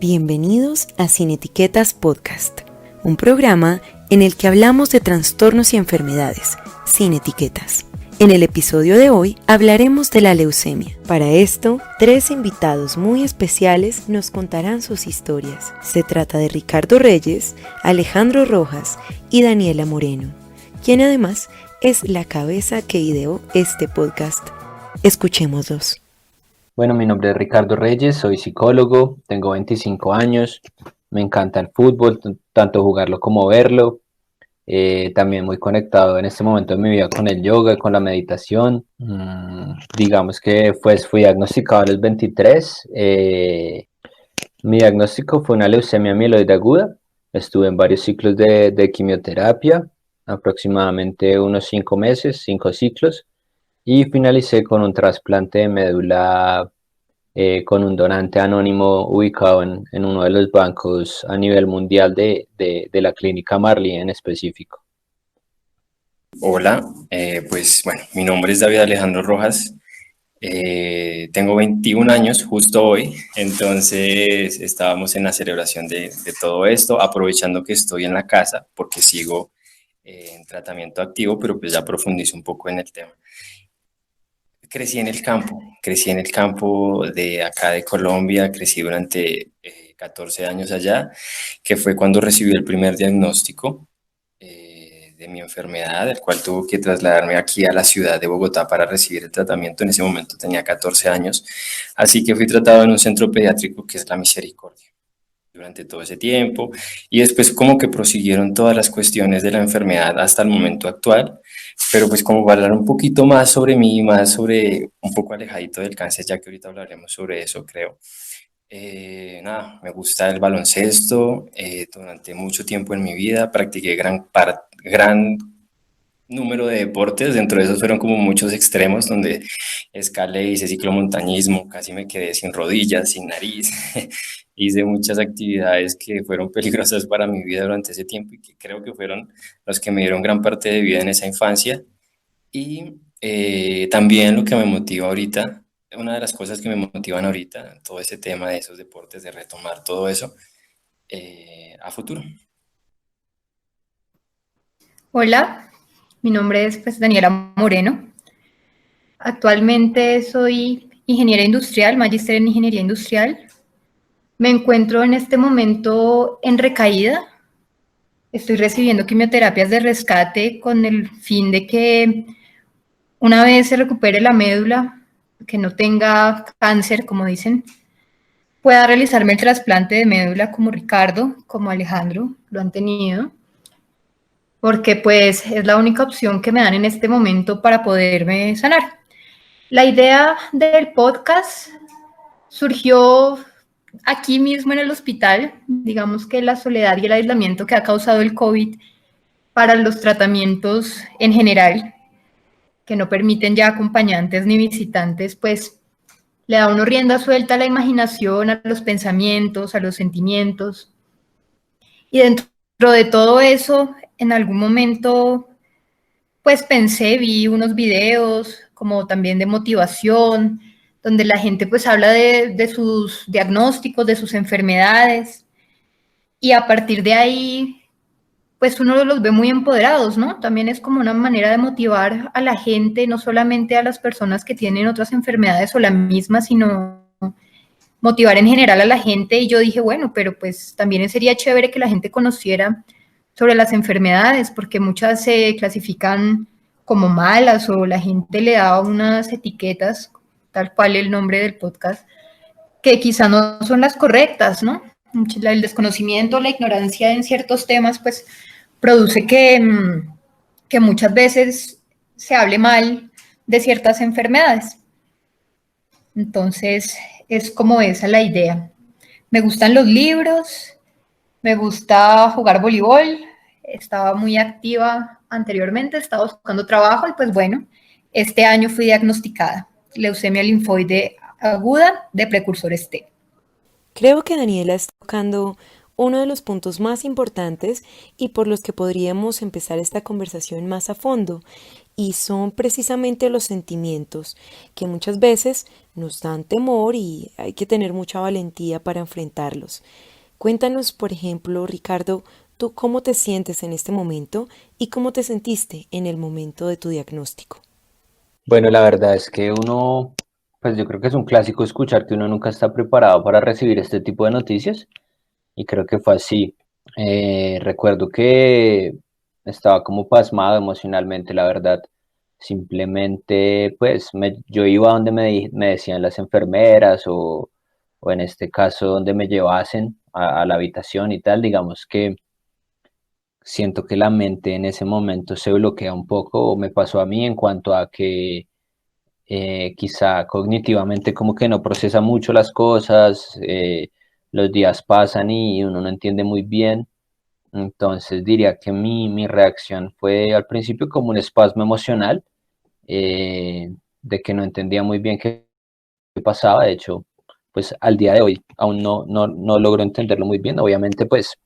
Bienvenidos a Sin Etiquetas Podcast, un programa en el que hablamos de trastornos y enfermedades, sin etiquetas. En el episodio de hoy hablaremos de la leucemia. Para esto, 3 invitados muy especiales nos contarán sus historias. Se trata de Ricardo Reyes, Alejandro Rojas y Daniela Moreno, quien además es la cabeza que ideó este podcast. Escuchémoslos. Bueno, mi nombre es Ricardo Reyes, soy psicólogo, tengo 25 años, me encanta el fútbol, tanto jugarlo como verlo. También muy conectado en este momento de mi vida con el yoga y con la meditación. Digamos que fui diagnosticado a los 23. Mi diagnóstico fue una leucemia mieloide aguda. Estuve en varios ciclos de quimioterapia, aproximadamente unos 5 meses, 5 ciclos. Y finalicé con un trasplante de médula con un donante anónimo ubicado en uno de los bancos a nivel mundial de la clínica Marley en específico. Hola, pues bueno, mi nombre es David Alejandro Rojas, tengo 21 años justo hoy, entonces estábamos en la celebración de todo esto, aprovechando que estoy en la casa porque sigo en tratamiento activo, pero pues ya profundizo un poco en el tema. Crecí en el campo de acá de Colombia, crecí durante 14 años allá, que fue cuando recibí el primer diagnóstico de mi enfermedad, el cual tuve que trasladarme aquí a la ciudad de Bogotá para recibir el tratamiento. En ese momento tenía 14 años, así que fui tratado en un centro pediátrico que es La Misericordia durante todo ese tiempo, y después como que prosiguieron todas las cuestiones de la enfermedad hasta el momento actual, pero pues como para hablar un poquito más sobre mí, más sobre un poco alejadito del cáncer, ya que ahorita hablaremos sobre eso, creo. Nada, me gusta el baloncesto, durante mucho tiempo en mi vida practiqué gran número de deportes, dentro de esos fueron como muchos extremos, donde escalé, hice ciclomontañismo, casi me quedé sin rodillas, sin nariz, hice muchas actividades que fueron peligrosas para mi vida durante ese tiempo y que creo que fueron los que me dieron gran parte de vida en esa infancia. Y también lo que me motiva ahorita, una de las cosas que me motivan ahorita, todo ese tema de esos deportes, de retomar todo eso a futuro. Hola, mi nombre es Daniela Moreno. Actualmente soy ingeniera industrial, magíster en ingeniería industrial. Me encuentro en este momento en recaída. Estoy recibiendo quimioterapias de rescate con el fin de que una vez se recupere la médula, que no tenga cáncer, como dicen, pueda realizarme el trasplante de médula como Ricardo, como Alejandro lo han tenido, porque pues es la única opción que me dan en este momento para poderme sanar. La idea del podcast surgió aquí mismo en el hospital. Digamos que la soledad y el aislamiento que ha causado el COVID para los tratamientos en general, que no permiten ya acompañantes ni visitantes, pues le da a uno rienda suelta a la imaginación, a los pensamientos, a los sentimientos. Y dentro de todo eso, en algún momento, pues vi unos videos como también de motivación, donde la gente pues habla de sus diagnósticos, de sus enfermedades, y a partir de ahí pues uno los ve muy empoderados, ¿no? También es como una manera de motivar a la gente, no solamente a las personas que tienen otras enfermedades o la misma, sino motivar en general a la gente. Y yo dije, bueno, pero pues también sería chévere que la gente conociera sobre las enfermedades, porque muchas se clasifican como malas o la gente le da unas etiquetas, tal cual el nombre del podcast, que quizá no son las correctas, ¿no? El desconocimiento, la ignorancia en ciertos temas, pues produce que muchas veces se hable mal de ciertas enfermedades. Entonces, es como esa la idea. Me gustan los libros, me gusta jugar voleibol, estaba muy activa anteriormente, estaba buscando trabajo y pues bueno, este año fui diagnosticada leucemia linfoide aguda de precursores T. Creo que Daniela está tocando uno de los puntos más importantes y por los que podríamos empezar esta conversación más a fondo, y son precisamente los sentimientos que muchas veces nos dan temor y hay que tener mucha valentía para enfrentarlos. Cuéntanos, por ejemplo, Ricardo, ¿tú cómo te sientes en este momento y cómo te sentiste en el momento de tu diagnóstico? Bueno, la verdad es que uno, pues yo creo que es un clásico escuchar que uno nunca está preparado para recibir este tipo de noticias y creo que fue así. Recuerdo que estaba como pasmado emocionalmente, la verdad. Simplemente, pues yo iba donde me decían las enfermeras o en este caso donde me llevasen a la habitación y tal, digamos que siento que la mente en ese momento se bloquea un poco, o me pasó a mí en cuanto a que quizá cognitivamente como que no procesa mucho las cosas, los días pasan y uno no entiende muy bien. Entonces diría que mi reacción fue al principio como un espasmo emocional, de que no entendía muy bien qué pasaba. De hecho, pues al día de hoy aún no logro entenderlo muy bien. Obviamente, pues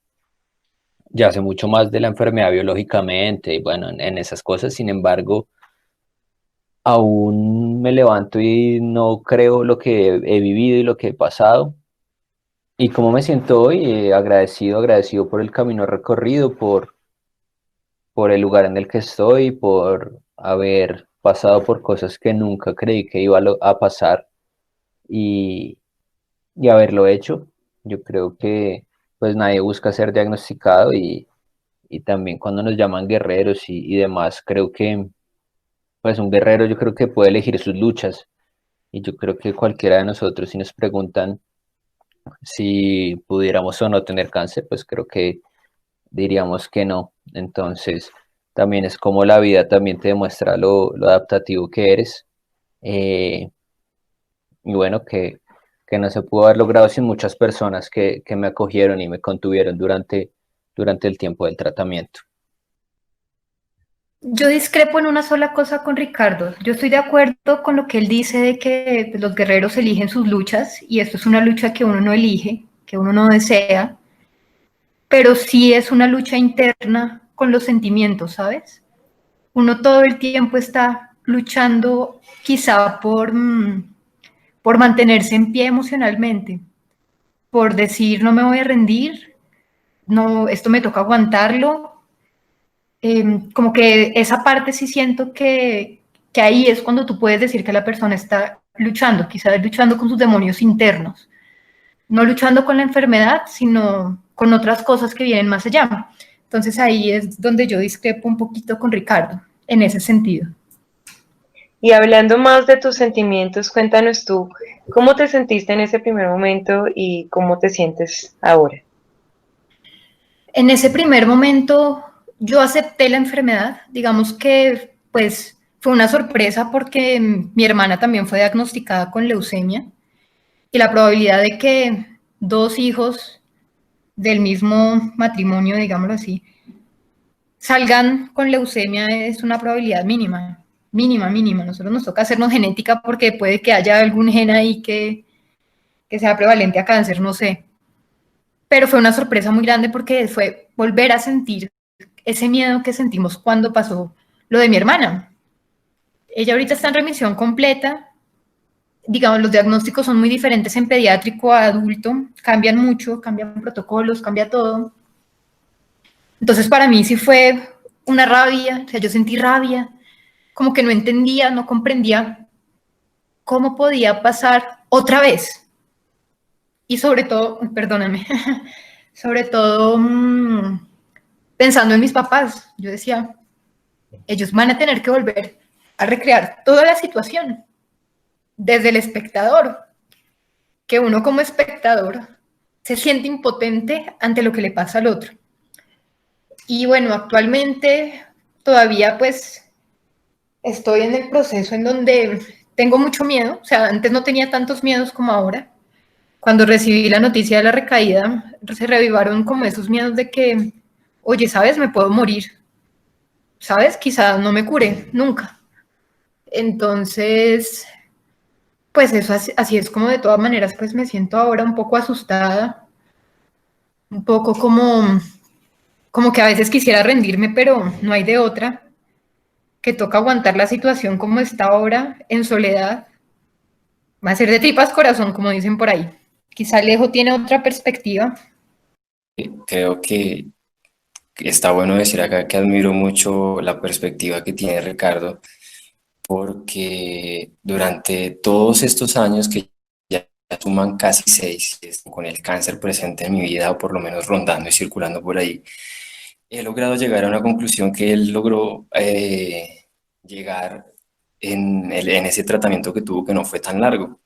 ya sé mucho más de la enfermedad biológicamente y bueno, en esas cosas. Sin embargo, aún me levanto y no creo lo que he vivido y lo que he pasado. Y cómo me siento hoy, agradecido por el camino recorrido, por el lugar en el que estoy, por haber pasado por cosas que nunca creí que iba a pasar y, y haberlo hecho. Yo creo que pues nadie busca ser diagnosticado y también cuando nos llaman guerreros y demás, creo que pues un guerrero yo creo que puede elegir sus luchas y yo creo que cualquiera de nosotros si nos preguntan si pudiéramos o no tener cáncer, pues creo que diríamos que no. Entonces, también es como la vida también te demuestra lo adaptativo que eres. eh, y bueno, que no se pudo haber logrado sin muchas personas que me acogieron y me contuvieron durante el tiempo del tratamiento. Yo discrepo en una sola cosa con Ricardo. Yo estoy de acuerdo con lo que él dice de que pues, los guerreros eligen sus luchas y esto es una lucha que uno no elige, que uno no desea, pero sí es una lucha interna con los sentimientos, ¿sabes? Uno todo el tiempo está luchando quizá por mantenerse en pie emocionalmente, por decir no me voy a rendir, no, esto me toca aguantarlo. Como que esa parte sí siento que ahí es cuando tú puedes decir que la persona está luchando, quizás luchando con sus demonios internos, no luchando con la enfermedad, sino con otras cosas que vienen más allá. Entonces ahí es donde yo discrepo un poquito con Ricardo, en ese sentido. Y hablando más de tus sentimientos, cuéntanos tú, ¿cómo te sentiste en ese primer momento y cómo te sientes ahora? En ese primer momento yo acepté la enfermedad, digamos que pues fue una sorpresa porque mi hermana también fue diagnosticada con leucemia y la probabilidad de que dos hijos del mismo matrimonio, digámoslo así, salgan con leucemia es una probabilidad mínima, mínima, mínima. Nosotros nos toca hacernos genética porque puede que haya algún gen ahí que sea prevalente a cáncer, no sé. Pero fue una sorpresa muy grande porque fue volver a sentir ese miedo que sentimos cuando pasó lo de mi hermana. Ella ahorita está en remisión completa. Digamos, los diagnósticos son muy diferentes en pediátrico a adulto, cambian mucho, cambian protocolos, cambia todo. Entonces para mí sí fue una rabia, o sea, yo sentí rabia, como que no entendía, no comprendía cómo podía pasar otra vez. Y sobre todo, perdóname, sobre todo pensando en mis papás, yo decía, ellos van a tener que volver a recrear toda la situación desde el espectador, que uno como espectador se siente impotente ante lo que le pasa al otro. Y bueno, actualmente todavía pues estoy en el proceso en donde tengo mucho miedo, o sea, antes no tenía tantos miedos como ahora. Cuando recibí la noticia de la recaída, se revivaron como esos miedos de que, oye, ¿sabes? Me puedo morir, ¿sabes? Quizá no me cure, nunca. Entonces, pues eso así es como de todas maneras, pues me siento ahora un poco asustada, un poco como que a veces quisiera rendirme, pero no hay de otra. que toca aguantar la situación como está ahora, en soledad, va a ser de tripas corazón, como dicen por ahí. Quizá Alejo tiene otra perspectiva. Creo que está bueno decir acá que admiro mucho la perspectiva que tiene Ricardo, porque durante todos estos años que ya suman casi 6, con el cáncer presente en mi vida, o por lo menos rondando y circulando por ahí, he logrado llegar a una conclusión que él logró llegar en ese tratamiento que tuvo, que no fue tan largo.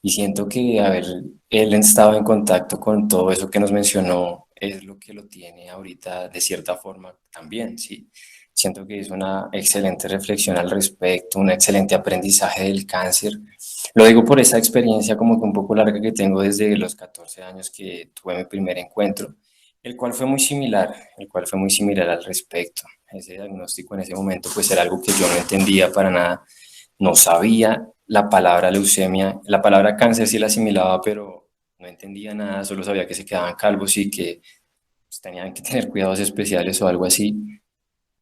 Y siento que haber él estado en contacto con todo eso que nos mencionó es lo que lo tiene ahorita de cierta forma también, ¿sí? Siento que es una excelente reflexión al respecto, un excelente aprendizaje del cáncer. Lo digo por esa experiencia como que un poco larga que tengo desde los 14 años que tuve mi primer encuentro, el cual fue muy similar, al respecto. Ese diagnóstico en ese momento pues era algo que yo no entendía para nada, no sabía la palabra leucemia, la palabra cáncer sí la asimilaba, pero no entendía nada, solo sabía que se quedaban calvos y que pues, tenían que tener cuidados especiales o algo así.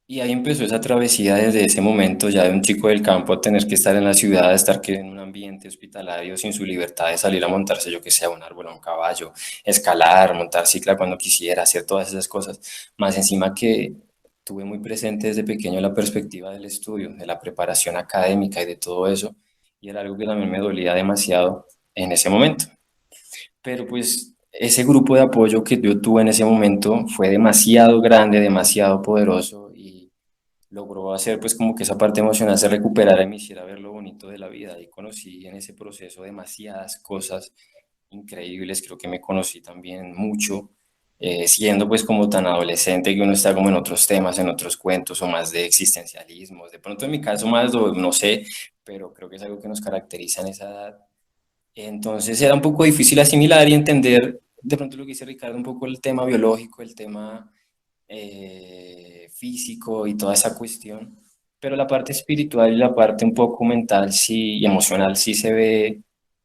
Y ahí empezó esa travesía desde ese momento, ya de un chico del campo a tener que estar en la ciudad, a estar que en un ambiente hospitalario sin su libertad de salir a montarse, yo que sé, a un árbol, a un caballo, escalar, montar cicla cuando quisiera, hacer todas esas cosas. Más encima que tuve muy presente desde pequeño la perspectiva del estudio, de la preparación académica y de todo eso, y era algo que también me dolía demasiado en ese momento. Pero pues ese grupo de apoyo que yo tuve en ese momento fue demasiado grande, demasiado poderoso y logró hacer pues como que esa parte emocional se recuperara y me hiciera ver lo bonito de la vida. Y conocí en ese proceso demasiadas cosas increíbles, creo que me conocí también mucho, siendo pues como tan adolescente que uno está como en otros temas, en otros cuentos o más de existencialismo, de pronto en mi caso más, no sé, pero creo que es algo que nos caracteriza en esa edad. Entonces era un poco difícil asimilar y entender de pronto lo que dice Ricardo, un poco el tema biológico, el tema físico y toda esa cuestión, pero la parte espiritual y la parte un poco mental sí, y emocional sí se ve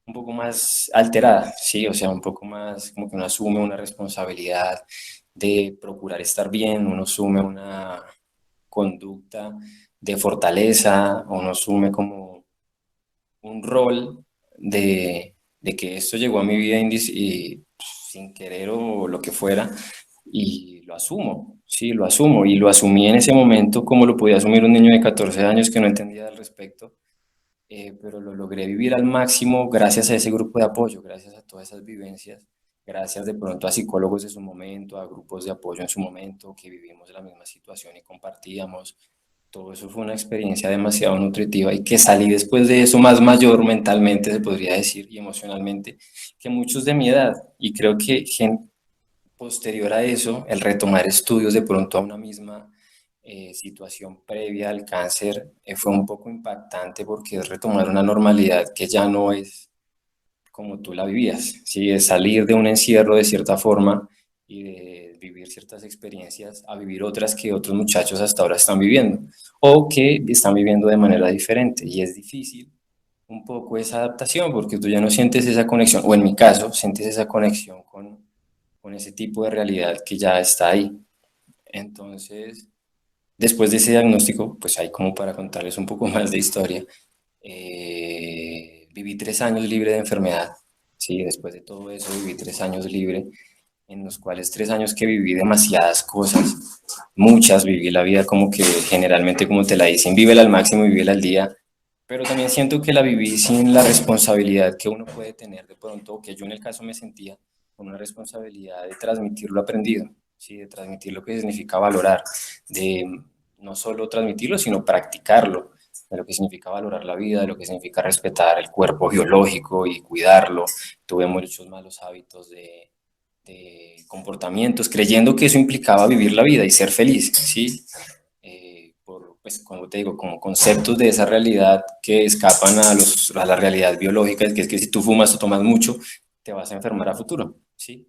un poco más alterada, sí, o sea, un poco más como que uno asume una responsabilidad de procurar estar bien, uno asume una conducta de fortaleza, uno asume como un rol de que esto llegó a mi vida y, sin querer o lo que fuera, y lo asumo, sí, lo asumo, y lo asumí en ese momento como lo podía asumir un niño de 14 años que no entendía al respecto, pero lo logré vivir al máximo gracias a ese grupo de apoyo, gracias a todas esas vivencias, gracias de pronto a psicólogos de su momento, a grupos de apoyo en su momento, que vivimos la misma situación y compartíamos. Todo eso fue una experiencia demasiado nutritiva y que salí después de eso más mayor mentalmente, se podría decir, y emocionalmente, que muchos de mi edad. Y creo que gente posterior a eso, el retomar estudios de pronto a una misma situación previa al cáncer fue un poco impactante porque es retomar una normalidad que ya no es como tú la vivías, ¿sí? Es salir de un encierro de cierta forma y de vivir ciertas experiencias a vivir otras que otros muchachos hasta ahora están viviendo o que están viviendo de manera diferente y es difícil un poco esa adaptación porque tú ya no sientes esa conexión, o en mi caso, sientes esa conexión con ese tipo de realidad que ya está ahí. Entonces, después de ese diagnóstico, pues hay como para contarles un poco más de historia. Viví 3 años libre de enfermedad, sí, después de todo eso viví 3 años libre, en los cuales 3 años que viví demasiadas cosas, muchas, viví la vida como que generalmente como te la dicen, vívela al máximo y vívela al día, pero también siento que la viví sin la responsabilidad que uno puede tener de pronto, que yo en el caso me sentía con una responsabilidad de transmitir lo aprendido, ¿sí? De transmitir lo que significa valorar, de no solo transmitirlo, sino practicarlo, de lo que significa valorar la vida, de lo que significa respetar el cuerpo biológico y cuidarlo. Tuve muchos malos hábitos de comportamientos, creyendo que eso implicaba vivir la vida y ser feliz, ¿sí? Pues como te digo, como conceptos de esa realidad que escapan a la realidad biológica, que es que si tú fumas o tomas mucho, te vas a enfermar a futuro, ¿sí?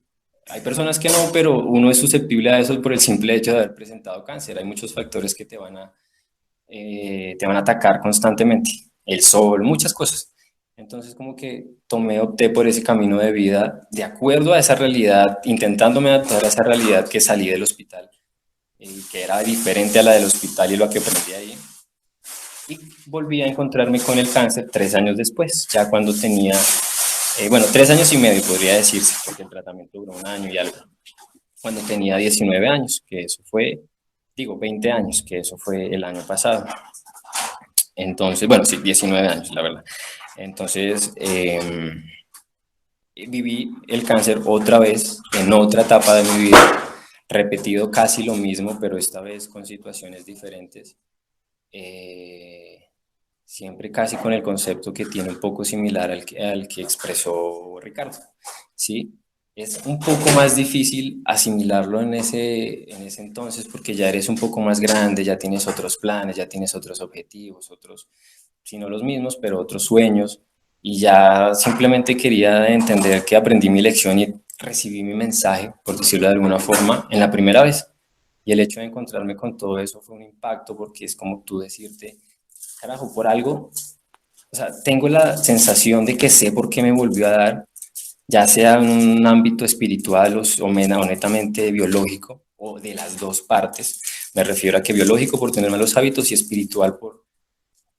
Hay personas que no, pero uno es susceptible a eso por el simple hecho de haber presentado cáncer. Hay muchos factores que te van a atacar constantemente, el sol, muchas cosas. Entonces como que opté por ese camino de vida de acuerdo a esa realidad, intentándome adaptar a esa realidad que salí del hospital, que era diferente a la del hospital y lo que aprendí ahí. volví a encontrarme con el cáncer 3 años después, ya cuando tenía, 3 años y medio podría decirse, porque el tratamiento duró 1 año y algo, cuando tenía 19 años, que eso fue, 20 años, que eso fue el año pasado. Entonces, bueno, sí, 19 años, la verdad. Entonces, viví el cáncer otra vez, en otra etapa de mi vida, repetido casi lo mismo, pero esta vez con situaciones diferentes. Siempre casi con el concepto que tiene un poco similar al que expresó Ricardo, ¿sí? Es un poco más difícil asimilarlo en ese entonces porque ya eres un poco más grande, ya tienes otros planes, ya tienes otros objetivos, otros, si no los mismos, pero otros sueños, y ya simplemente quería entender que aprendí mi lección y recibí mi mensaje, por decirlo de alguna forma, en la primera vez. Y el hecho de encontrarme con todo eso fue un impacto porque es como tú decirte, carajo, por algo, o sea, tengo la sensación de que sé por qué me volvió a dar, ya sea en un ámbito espiritual o netamente biológico, o de las dos partes. Me refiero a que biológico por tener malos hábitos y espiritual por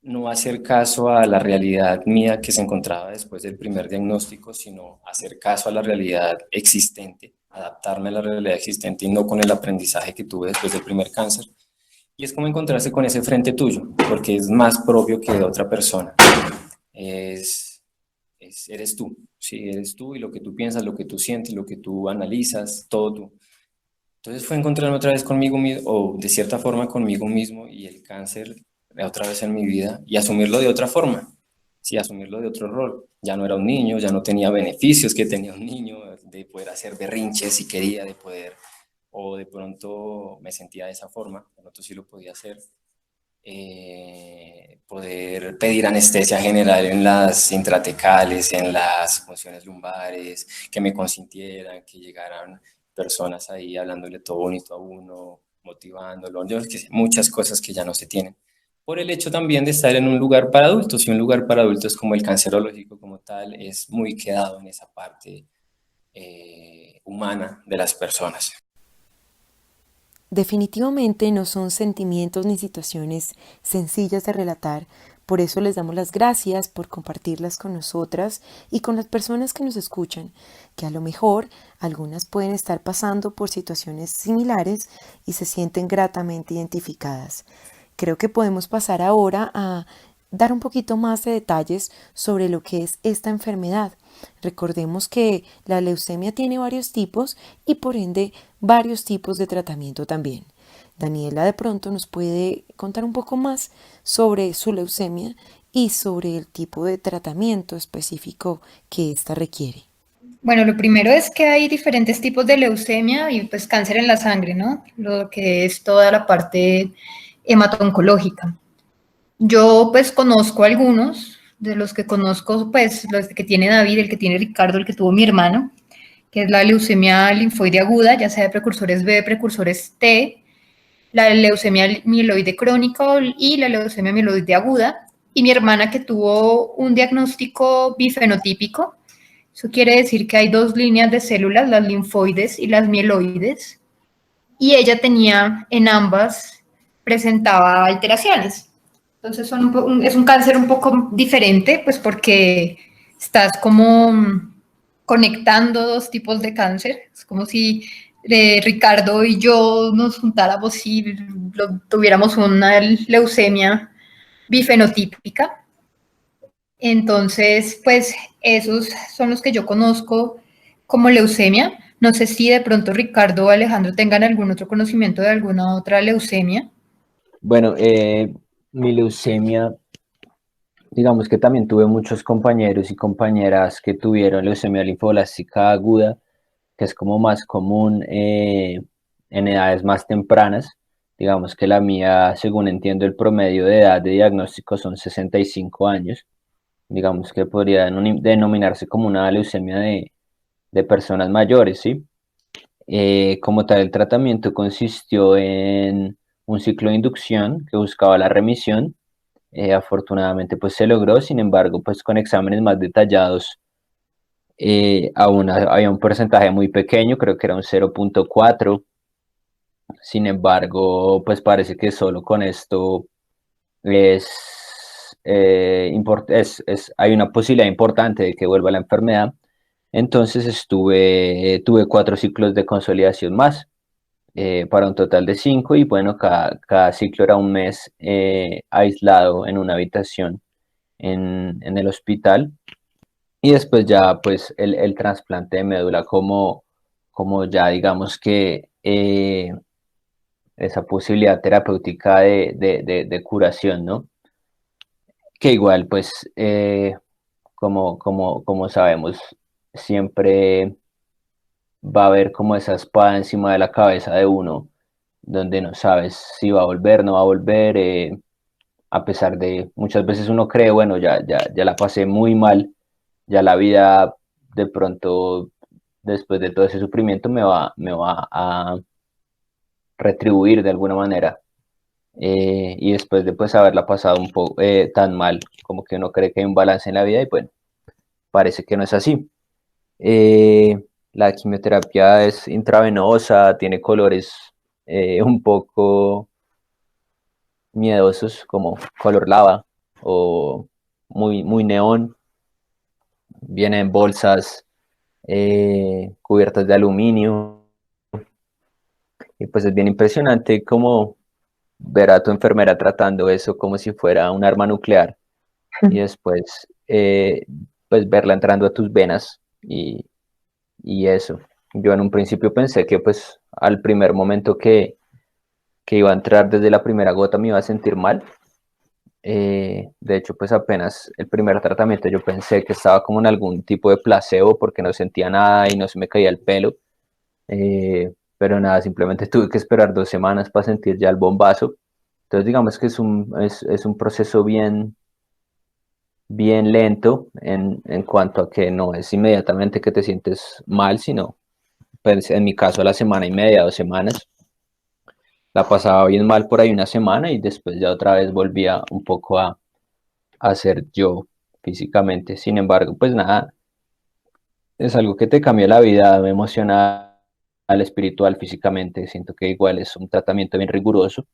no hacer caso a la realidad mía que se encontraba después del primer diagnóstico, sino hacer caso a la realidad existente, adaptarme a la realidad existente y no con el aprendizaje que tuve después del primer cáncer. Y es como encontrarse con ese frente tuyo, porque es más propio que de otra persona. Eres tú, sí, eres tú y lo que tú piensas, lo que tú sientes, lo que tú analizas, todo tú. Entonces fue encontrarme otra vez conmigo mismo, o de cierta forma conmigo mismo y el cáncer otra vez en mi vida y asumirlo de otra forma, sí, asumirlo de otro rol. Ya no era un niño, ya no tenía beneficios que tenía un niño, de poder hacer berrinches si quería, de poder, o de pronto me sentía de esa forma, de pronto sí lo podía hacer. Poder pedir anestesia general en las intratecales, en las funciones lumbares, que me consintieran, que llegaran personas ahí hablándole todo bonito a uno, motivándolo, yo que sé, muchas cosas que ya no se tienen. Por el hecho también de estar en un lugar para adultos, y un lugar para adultos como el cancerológico como tal es muy quedado en esa parte humana de las personas. Definitivamente no son sentimientos ni situaciones sencillas de relatar, por eso les damos las gracias por compartirlas con nosotras y con las personas que nos escuchan, que a lo mejor algunas pueden estar pasando por situaciones similares y se sienten gratamente identificadas. Creo que podemos pasar ahora a dar un poquito más de detalles sobre lo que es esta enfermedad. Recordemos que la leucemia tiene varios tipos y por ende varios tipos de tratamiento también. Daniela de pronto nos puede contar un poco más sobre su leucemia y sobre el tipo de tratamiento específico que ésta requiere. Bueno, lo primero es que hay diferentes tipos de leucemia y pues cáncer en la sangre, ¿no? Lo que es toda la parte hemato-oncológica. Yo pues conozco algunos, de los que conozco pues los que tiene David, el que tiene Ricardo, el que tuvo mi hermano, que es la leucemia linfoide aguda, ya sea de precursores B, precursores T, la leucemia mieloide crónica y la leucemia mieloide aguda, y mi hermana que tuvo un diagnóstico bifenotípico. Eso quiere decir que hay dos líneas de células, las linfoides y las mieloides, y ella tenía en ambas, presentaba alteraciones. Entonces es un cáncer un poco diferente, pues porque estás como conectando dos tipos de cáncer. Es como si Ricardo y yo nos juntáramos y tuviéramos una leucemia bifenotípica. Entonces, pues esos son los que yo conozco como leucemia. No sé si de pronto Ricardo o Alejandro tengan algún otro conocimiento de alguna otra leucemia. Bueno, mi leucemia, digamos que también tuve muchos compañeros y compañeras que tuvieron leucemia linfoblástica aguda, que es como más común en edades más tempranas. Digamos que la mía, según entiendo, el promedio de edad de diagnóstico son 65 años. Digamos que podría denominarse como una leucemia de personas mayores, ¿sí? Como tal, el tratamiento consistió en un ciclo de inducción que buscaba la remisión. Afortunadamente, pues se logró. Sin embargo, pues con exámenes más detallados, aún había un porcentaje muy pequeño, creo que era un 0,4. Sin embargo, pues parece que solo con esto es hay una posibilidad importante de que vuelva la enfermedad. Entonces tuve 4 ciclos de consolidación más, para un total de 5, y bueno, cada ciclo era un mes aislado en una habitación en el hospital. Y después ya pues el trasplante de médula como ya digamos que esa posibilidad terapéutica de curación, ¿no? Que igual pues como sabemos, siempre va a haber como esa espada encima de la cabeza de uno, donde no sabes si va a volver, no va a volver, a pesar de muchas veces uno cree, bueno, ya la pasé muy mal, ya la vida de pronto, después de todo ese sufrimiento, me va a retribuir de alguna manera. Y después de pues haberla pasado un poco tan mal, como que uno cree que hay un balance en la vida y bueno, parece que no es así. La quimioterapia es intravenosa, tiene colores un poco miedosos, como color lava o muy neón. Viene en bolsas cubiertas de aluminio, y pues es bien impresionante como ver a tu enfermera tratando eso como si fuera un arma nuclear, y después pues verla entrando a tus venas y eso. Yo en un principio pensé que pues al primer momento que iba a entrar, desde la primera gota me iba a sentir mal. De hecho, pues apenas el primer tratamiento yo pensé que estaba como en algún tipo de placebo porque no sentía nada y no se me caía el pelo. Pero nada, simplemente tuve que esperar 2 semanas para sentir ya el bombazo. Entonces digamos que es un proceso bien lento en cuanto a que no es inmediatamente que te sientes mal, sino pues, en mi caso a la semana y media, 2 semanas. La pasaba bien mal por ahí una semana y después ya otra vez volvía un poco a ser yo físicamente. Sin embargo, pues nada, es algo que te cambia la vida emocional, espiritual, físicamente. Siento que igual es un tratamiento bien riguroso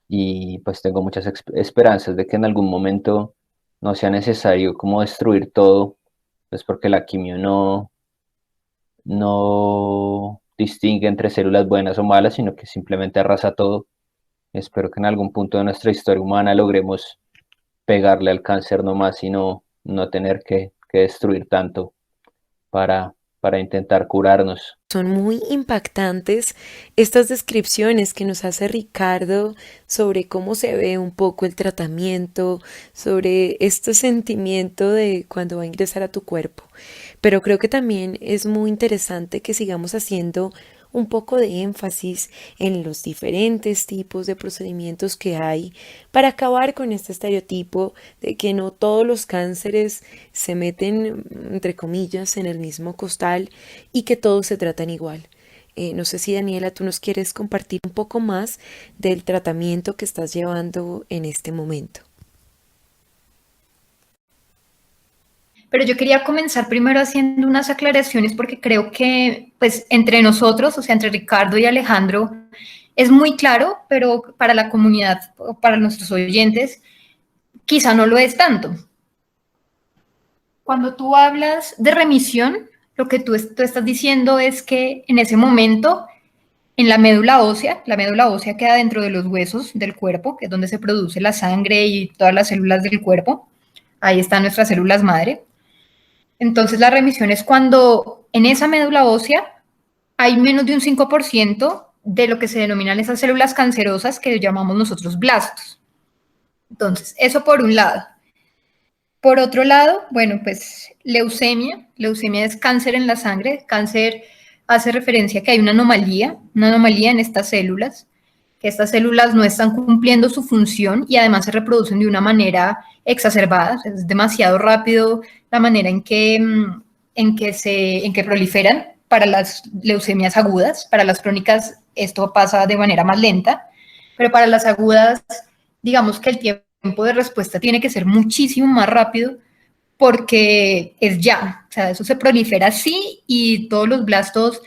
y pues tengo muchas esperanzas de que en algún momento no sea necesario como destruir todo, pues porque la quimio no distingue entre células buenas o malas, sino que simplemente arrasa todo. Espero que en algún punto de nuestra historia humana logremos pegarle al cáncer nomás y no tener que destruir tanto para intentar curarnos. Son muy impactantes estas descripciones que nos hace Ricardo sobre cómo se ve un poco el tratamiento, sobre este sentimiento de cuando va a ingresar a tu cuerpo. Pero creo que también es muy interesante que sigamos haciendo un poco de énfasis en los diferentes tipos de procedimientos que hay para acabar con este estereotipo de que no todos los cánceres se meten, entre comillas, en el mismo costal y que todos se tratan igual. No sé si Daniela, tú nos quieres compartir un poco más del tratamiento que estás llevando en este momento. Pero yo quería comenzar primero haciendo unas aclaraciones porque creo que, pues, entre nosotros, o sea, entre Ricardo y Alejandro, es muy claro, pero para la comunidad, para nuestros oyentes, quizá no lo es tanto. Cuando tú hablas de remisión, lo que tú estás diciendo es que en ese momento, en la médula ósea queda dentro de los huesos del cuerpo, que es donde se produce la sangre y todas las células del cuerpo. Ahí están nuestras células madre. Entonces, la remisión es cuando en esa médula ósea hay menos de un 5% de lo que se denominan esas células cancerosas que llamamos nosotros blastos. Entonces, eso por un lado. Por otro lado, bueno, pues leucemia es cáncer en la sangre. Cáncer hace referencia a que hay una anomalía en estas células, que estas células no están cumpliendo su función y además se reproducen de una manera exacerbada. Es demasiado rápido la manera en que proliferan para las leucemias agudas. Para las crónicas esto pasa de manera más lenta, pero para las agudas, digamos que el tiempo de respuesta tiene que ser muchísimo más rápido porque es ya, o sea, eso se prolifera así y todos los blastos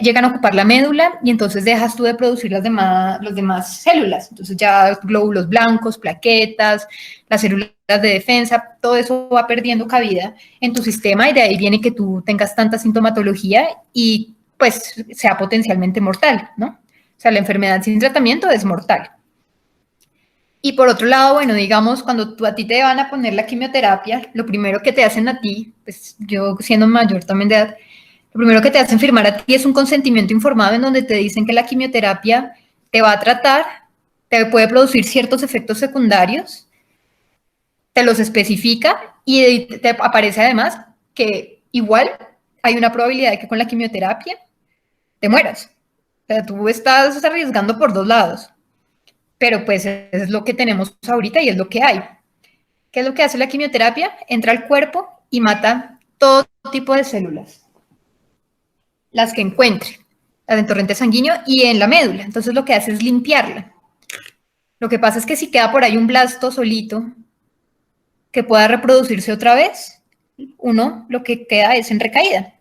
llegan a ocupar la médula y entonces dejas tú de producir las demás células. Entonces ya glóbulos blancos, plaquetas, las células de defensa, todo eso va perdiendo cabida en tu sistema y de ahí viene que tú tengas tanta sintomatología y pues sea potencialmente mortal, ¿no? O sea, la enfermedad sin tratamiento es mortal. Y por otro lado, bueno, digamos, cuando a ti te van a poner la quimioterapia, lo primero que te hacen a ti, pues yo siendo mayor también de edad, lo primero que te hacen firmar a ti es un consentimiento informado en donde te dicen que la quimioterapia te va a tratar, te puede producir ciertos efectos secundarios, te los especifica y te aparece además que igual hay una probabilidad de que con la quimioterapia te mueras. O sea, tú estás arriesgando por dos lados, pero pues es lo que tenemos ahorita y es lo que hay. ¿Qué es lo que hace la quimioterapia? Entra al cuerpo y mata todo tipo de células, las que encuentre, las en torrente sanguíneo y en la médula. Entonces lo que hace es limpiarla. Lo que pasa es que si queda por ahí un blasto solito que pueda reproducirse otra vez, uno lo que queda es en recaída.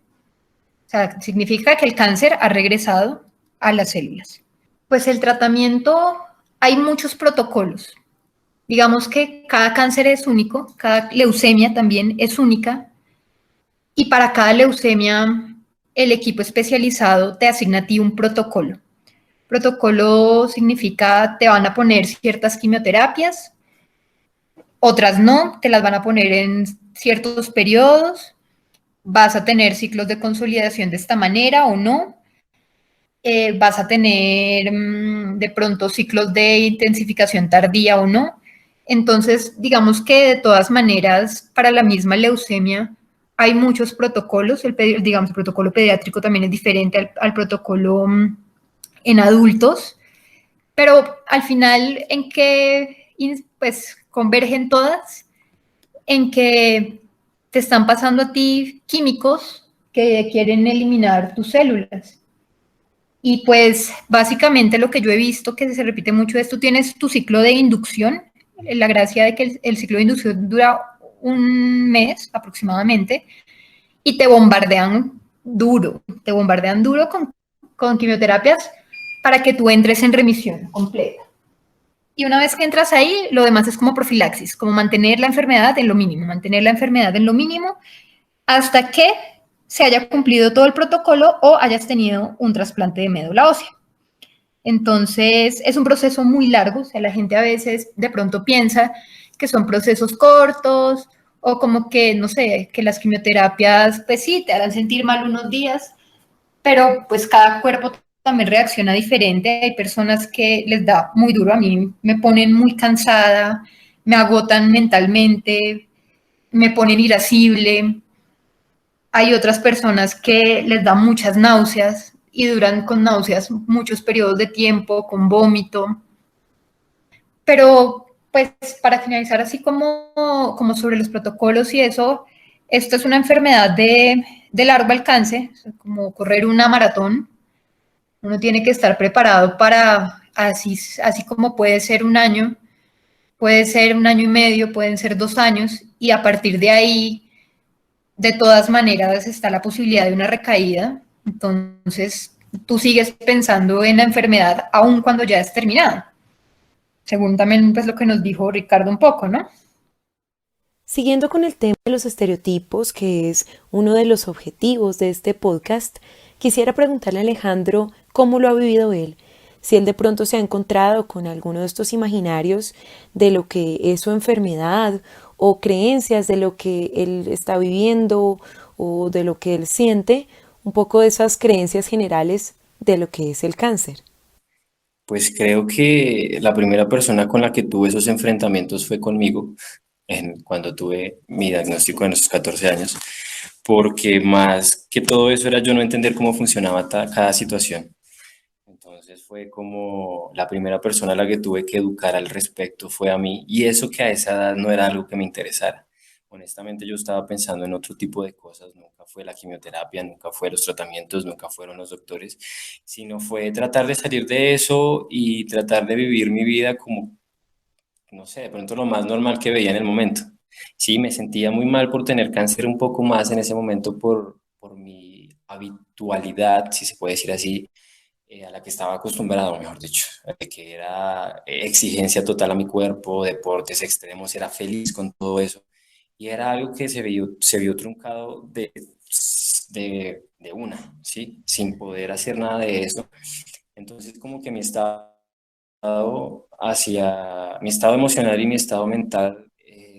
O sea, significa que el cáncer ha regresado a las células. Pues el tratamiento, hay muchos protocolos. Digamos que cada cáncer es único, cada leucemia también es única, y para cada leucemia el equipo especializado te asigna a ti un protocolo. Protocolo significa te van a poner ciertas quimioterapias, otras no, te las van a poner en ciertos periodos, vas a tener ciclos de consolidación de esta manera o no, vas a tener de pronto ciclos de intensificación tardía o no. Entonces, digamos que de todas maneras, para la misma leucemia hay muchos protocolos. Digamos, el protocolo pediátrico también es diferente al protocolo en adultos, pero al final, ¿en qué pues convergen todas? En que te están pasando a ti químicos que quieren eliminar tus células. Y pues básicamente lo que yo he visto que se repite mucho es tú tienes tu ciclo de inducción, la gracia de que el ciclo de inducción dura un mes aproximadamente y te bombardean duro con quimioterapias para que tú entres en remisión completa. Y una vez que entras ahí, lo demás es como profilaxis, como mantener la enfermedad en lo mínimo, hasta que se haya cumplido todo el protocolo o hayas tenido un trasplante de médula ósea. Entonces, es un proceso muy largo, o sea, la gente a veces de pronto piensa que son procesos cortos o como que, no sé, que las quimioterapias, pues sí, te harán sentir mal unos días, pero pues cada cuerpo también reacciona diferente. Hay personas que les da muy duro, a mí me ponen muy cansada, me agotan mentalmente, me ponen irascible. Hay otras personas que les da muchas náuseas y duran con náuseas muchos periodos de tiempo, con vómito. Pero, pues, para finalizar, así como sobre los protocolos y eso, esto es una enfermedad de largo alcance, como correr una maratón. Uno tiene que estar preparado para, así como puede ser un año y medio, pueden ser 2 años, y a partir de ahí, de todas maneras, está la posibilidad de una recaída. Entonces, tú sigues pensando en la enfermedad aun cuando ya es terminada. Según también pues, lo que nos dijo Ricardo un poco, ¿no? Siguiendo con el tema de los estereotipos, que es uno de los objetivos de este podcast, quisiera preguntarle a Alejandro cómo lo ha vivido él, si él de pronto se ha encontrado con alguno de estos imaginarios de lo que es su enfermedad o creencias de lo que él está viviendo o de lo que él siente, un poco de esas creencias generales de lo que es el cáncer. Pues creo que la primera persona con la que tuve esos enfrentamientos fue conmigo, cuando tuve mi diagnóstico en esos 14 años, porque más que todo eso era yo no entender cómo funcionaba cada situación. Entonces fue como la primera persona a la que tuve que educar al respecto fue a mí, y eso que a esa edad no era algo que me interesara. Honestamente yo estaba pensando en otro tipo de cosas, nunca fue la quimioterapia, nunca fue los tratamientos, nunca fueron los doctores, sino fue tratar de salir de eso y tratar de vivir mi vida como, no sé, de pronto lo más normal que veía en el momento. Sí, me sentía muy mal por tener cáncer un poco más en ese momento por mi habitualidad, si se puede decir así, a la que estaba acostumbrado, mejor dicho, que era exigencia total a mi cuerpo, deportes extremos, era feliz con todo eso. Y era algo que se vio truncado de una, ¿sí? Sin poder hacer nada de eso. Entonces, como que mi estado emocional y mi estado mental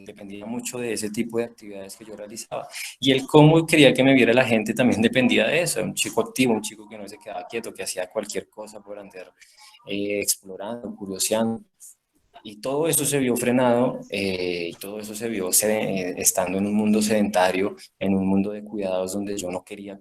dependía mucho de ese tipo de actividades que yo realizaba. Y el cómo quería que me viera la gente también dependía de eso. Un chico activo, un chico que no se quedaba quieto, que hacía cualquier cosa por andar explorando, curioseando. Y todo eso se vio frenado y todo eso se vio estando en un mundo sedentario, en un mundo de cuidados donde yo no quería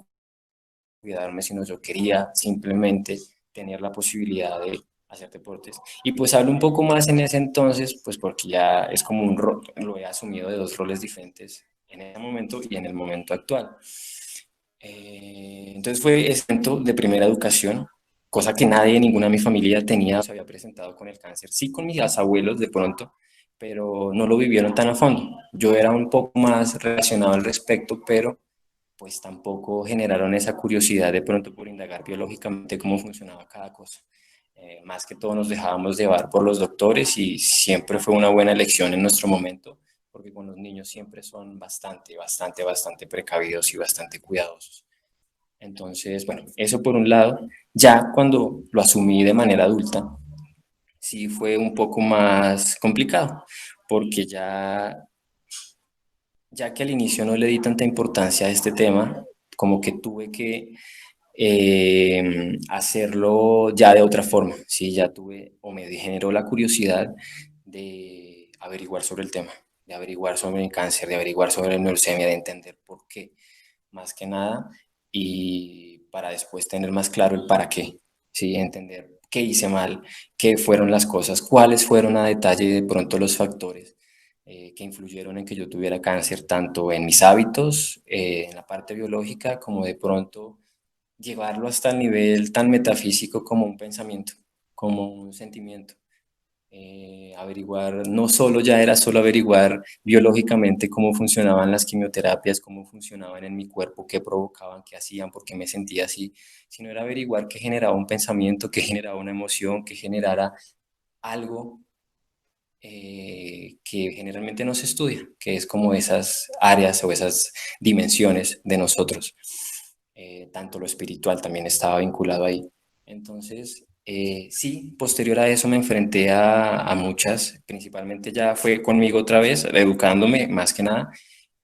cuidarme, sino yo quería simplemente tener la posibilidad de hacer deportes. Y pues hablo un poco más en ese entonces, pues porque ya es como un rol, lo he asumido de dos roles diferentes en ese momento y en el momento actual. Entonces fue ese momento de primera educación, cosa que nadie, ninguna de mi familia tenía, se había presentado con el cáncer. Sí con mis abuelos de pronto, pero no lo vivieron tan a fondo. Yo era un poco más relacionado al respecto, pero pues tampoco generaron esa curiosidad de pronto por indagar biológicamente cómo funcionaba cada cosa. Más que todo nos dejábamos llevar por los doctores y siempre fue una buena elección en nuestro momento, porque con los niños siempre son bastante precavidos y bastante cuidadosos. Entonces, bueno, eso por un lado. Ya cuando lo asumí de manera adulta, sí fue un poco más complicado, porque ya que al inicio no le di tanta importancia a este tema, como que tuve que hacerlo ya de otra forma, ¿sí? Ya tuve o me generó la curiosidad de averiguar sobre el tema, de averiguar sobre el cáncer, de averiguar sobre la leucemia, de entender por qué, más que nada, y para después tener más claro el para qué, ¿sí? Entender qué hice mal, qué fueron las cosas, cuáles fueron a detalle de pronto los factores que influyeron en que yo tuviera cáncer, tanto en mis hábitos, en la parte biológica, como de pronto llevarlo hasta el nivel tan metafísico como un pensamiento, como un sentimiento. Averiguar, no solo ya era solo averiguar biológicamente cómo funcionaban las quimioterapias, cómo funcionaban en mi cuerpo, qué provocaban, qué hacían, por qué me sentía así, sino era averiguar qué generaba un pensamiento, qué generaba una emoción, qué generara algo que generalmente no se estudia, que es como esas áreas o esas dimensiones de nosotros. Tanto lo espiritual también estaba vinculado ahí. Entonces, sí, posterior a eso me enfrenté a muchas, principalmente ya fue conmigo otra vez, educándome más que nada,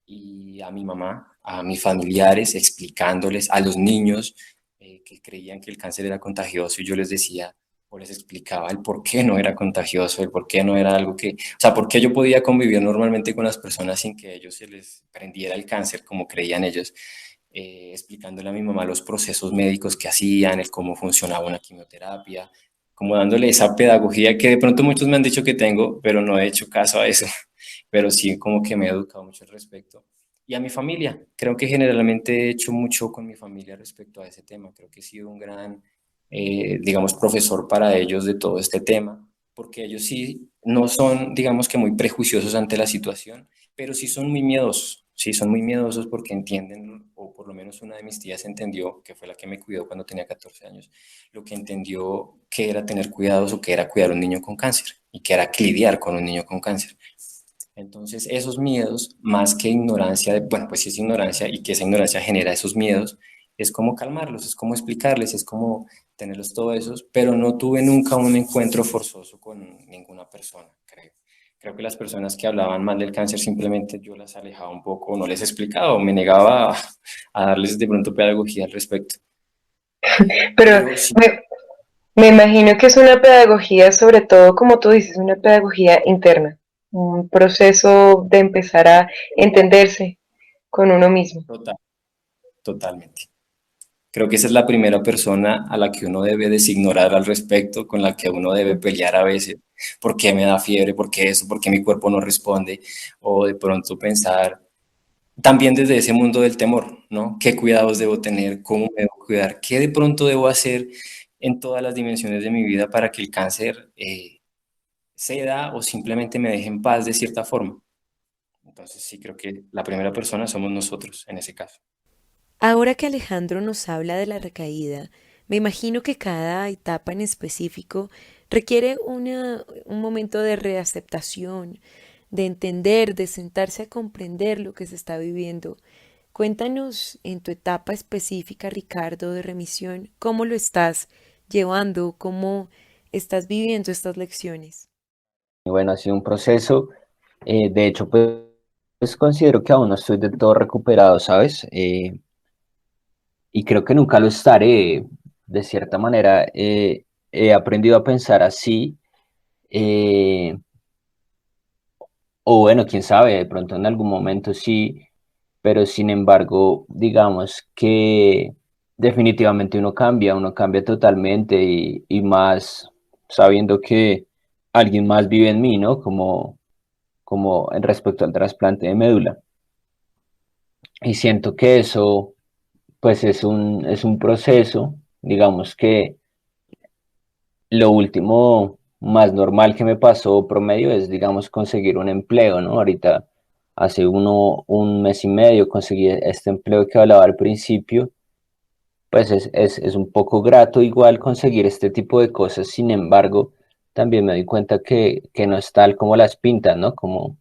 y a mi mamá, a mis familiares, explicándoles, a los niños que creían que el cáncer era contagioso y yo les decía, o les explicaba el por qué no era contagioso, el por qué no era algo que, o sea, por qué yo podía convivir normalmente con las personas sin que a ellos se les prendiera el cáncer como creían ellos, explicándole a mi mamá los procesos médicos que hacían, el cómo funcionaba una quimioterapia, como dándole esa pedagogía que de pronto muchos me han dicho que tengo, pero no he hecho caso a eso, pero sí como que me he educado mucho al respecto. Y a mi familia, creo que generalmente he hecho mucho con mi familia respecto a ese tema, creo que he sido un gran digamos, profesor para ellos de todo este tema, porque ellos sí no son, digamos que muy prejuiciosos ante la situación, pero sí son muy miedosos porque entienden, o por lo menos una de mis tías entendió, que fue la que me cuidó cuando tenía 14 años, lo que entendió que era tener cuidados o que era cuidar a un niño con cáncer y que era lidiar con un niño con cáncer. Entonces, esos miedos, más que ignorancia, bueno, pues sí es ignorancia y que esa ignorancia genera esos miedos, es como calmarlos, es como explicarles, es como tenerlos todos esos, pero no tuve nunca un encuentro forzoso con ninguna persona, creo. Creo que las personas que hablaban mal del cáncer simplemente yo las alejaba un poco, no les explicaba o me negaba a darles de pronto pedagogía al respecto. Pero Pero sí, me imagino que es una pedagogía, sobre todo, como tú dices, una pedagogía interna, un proceso de empezar a entenderse con uno mismo. total, totalmente. Creo que esa es la primera persona a la que uno debe designorar al respecto, con la que uno debe pelear a veces. ¿Por qué me da fiebre? ¿Por qué eso? ¿Por qué mi cuerpo no responde? O de pronto pensar también desde ese mundo del temor, ¿no? ¿Qué cuidados debo tener? ¿Cómo me debo cuidar? ¿Qué de pronto debo hacer en todas las dimensiones de mi vida para que el cáncer ceda o simplemente me deje en paz de cierta forma? Entonces sí creo que la primera persona somos nosotros en ese caso. Ahora que Alejandro nos habla de la recaída, Me imagino que cada etapa en específico requiere un momento de reaceptación, de entender, de sentarse a comprender lo que se está viviendo. Cuéntanos en tu etapa específica, Ricardo, de remisión, cómo lo estás llevando, cómo estás viviendo estas lecciones. Y bueno, ha sido un proceso. De hecho, pues considero que aún no estoy del todo recuperado, ¿sabes? Y creo que nunca lo estaré. De cierta manera, he aprendido a pensar así. eh, o bueno, quién sabe, de pronto en algún momento sí, pero sin embargo, digamos que definitivamente uno cambia totalmente y más sabiendo que alguien más vive en mí, ¿no? Como en respecto al trasplante de médula. Y siento que eso, pues es un proceso, digamos que lo último más normal que me pasó promedio es, digamos, conseguir un empleo, ¿no? Ahorita, hace un mes y medio conseguí este empleo que hablaba al principio, pues es un poco grato igual conseguir este tipo de cosas, sin embargo, también me doy cuenta que no es tal como las pintan, ¿no? Como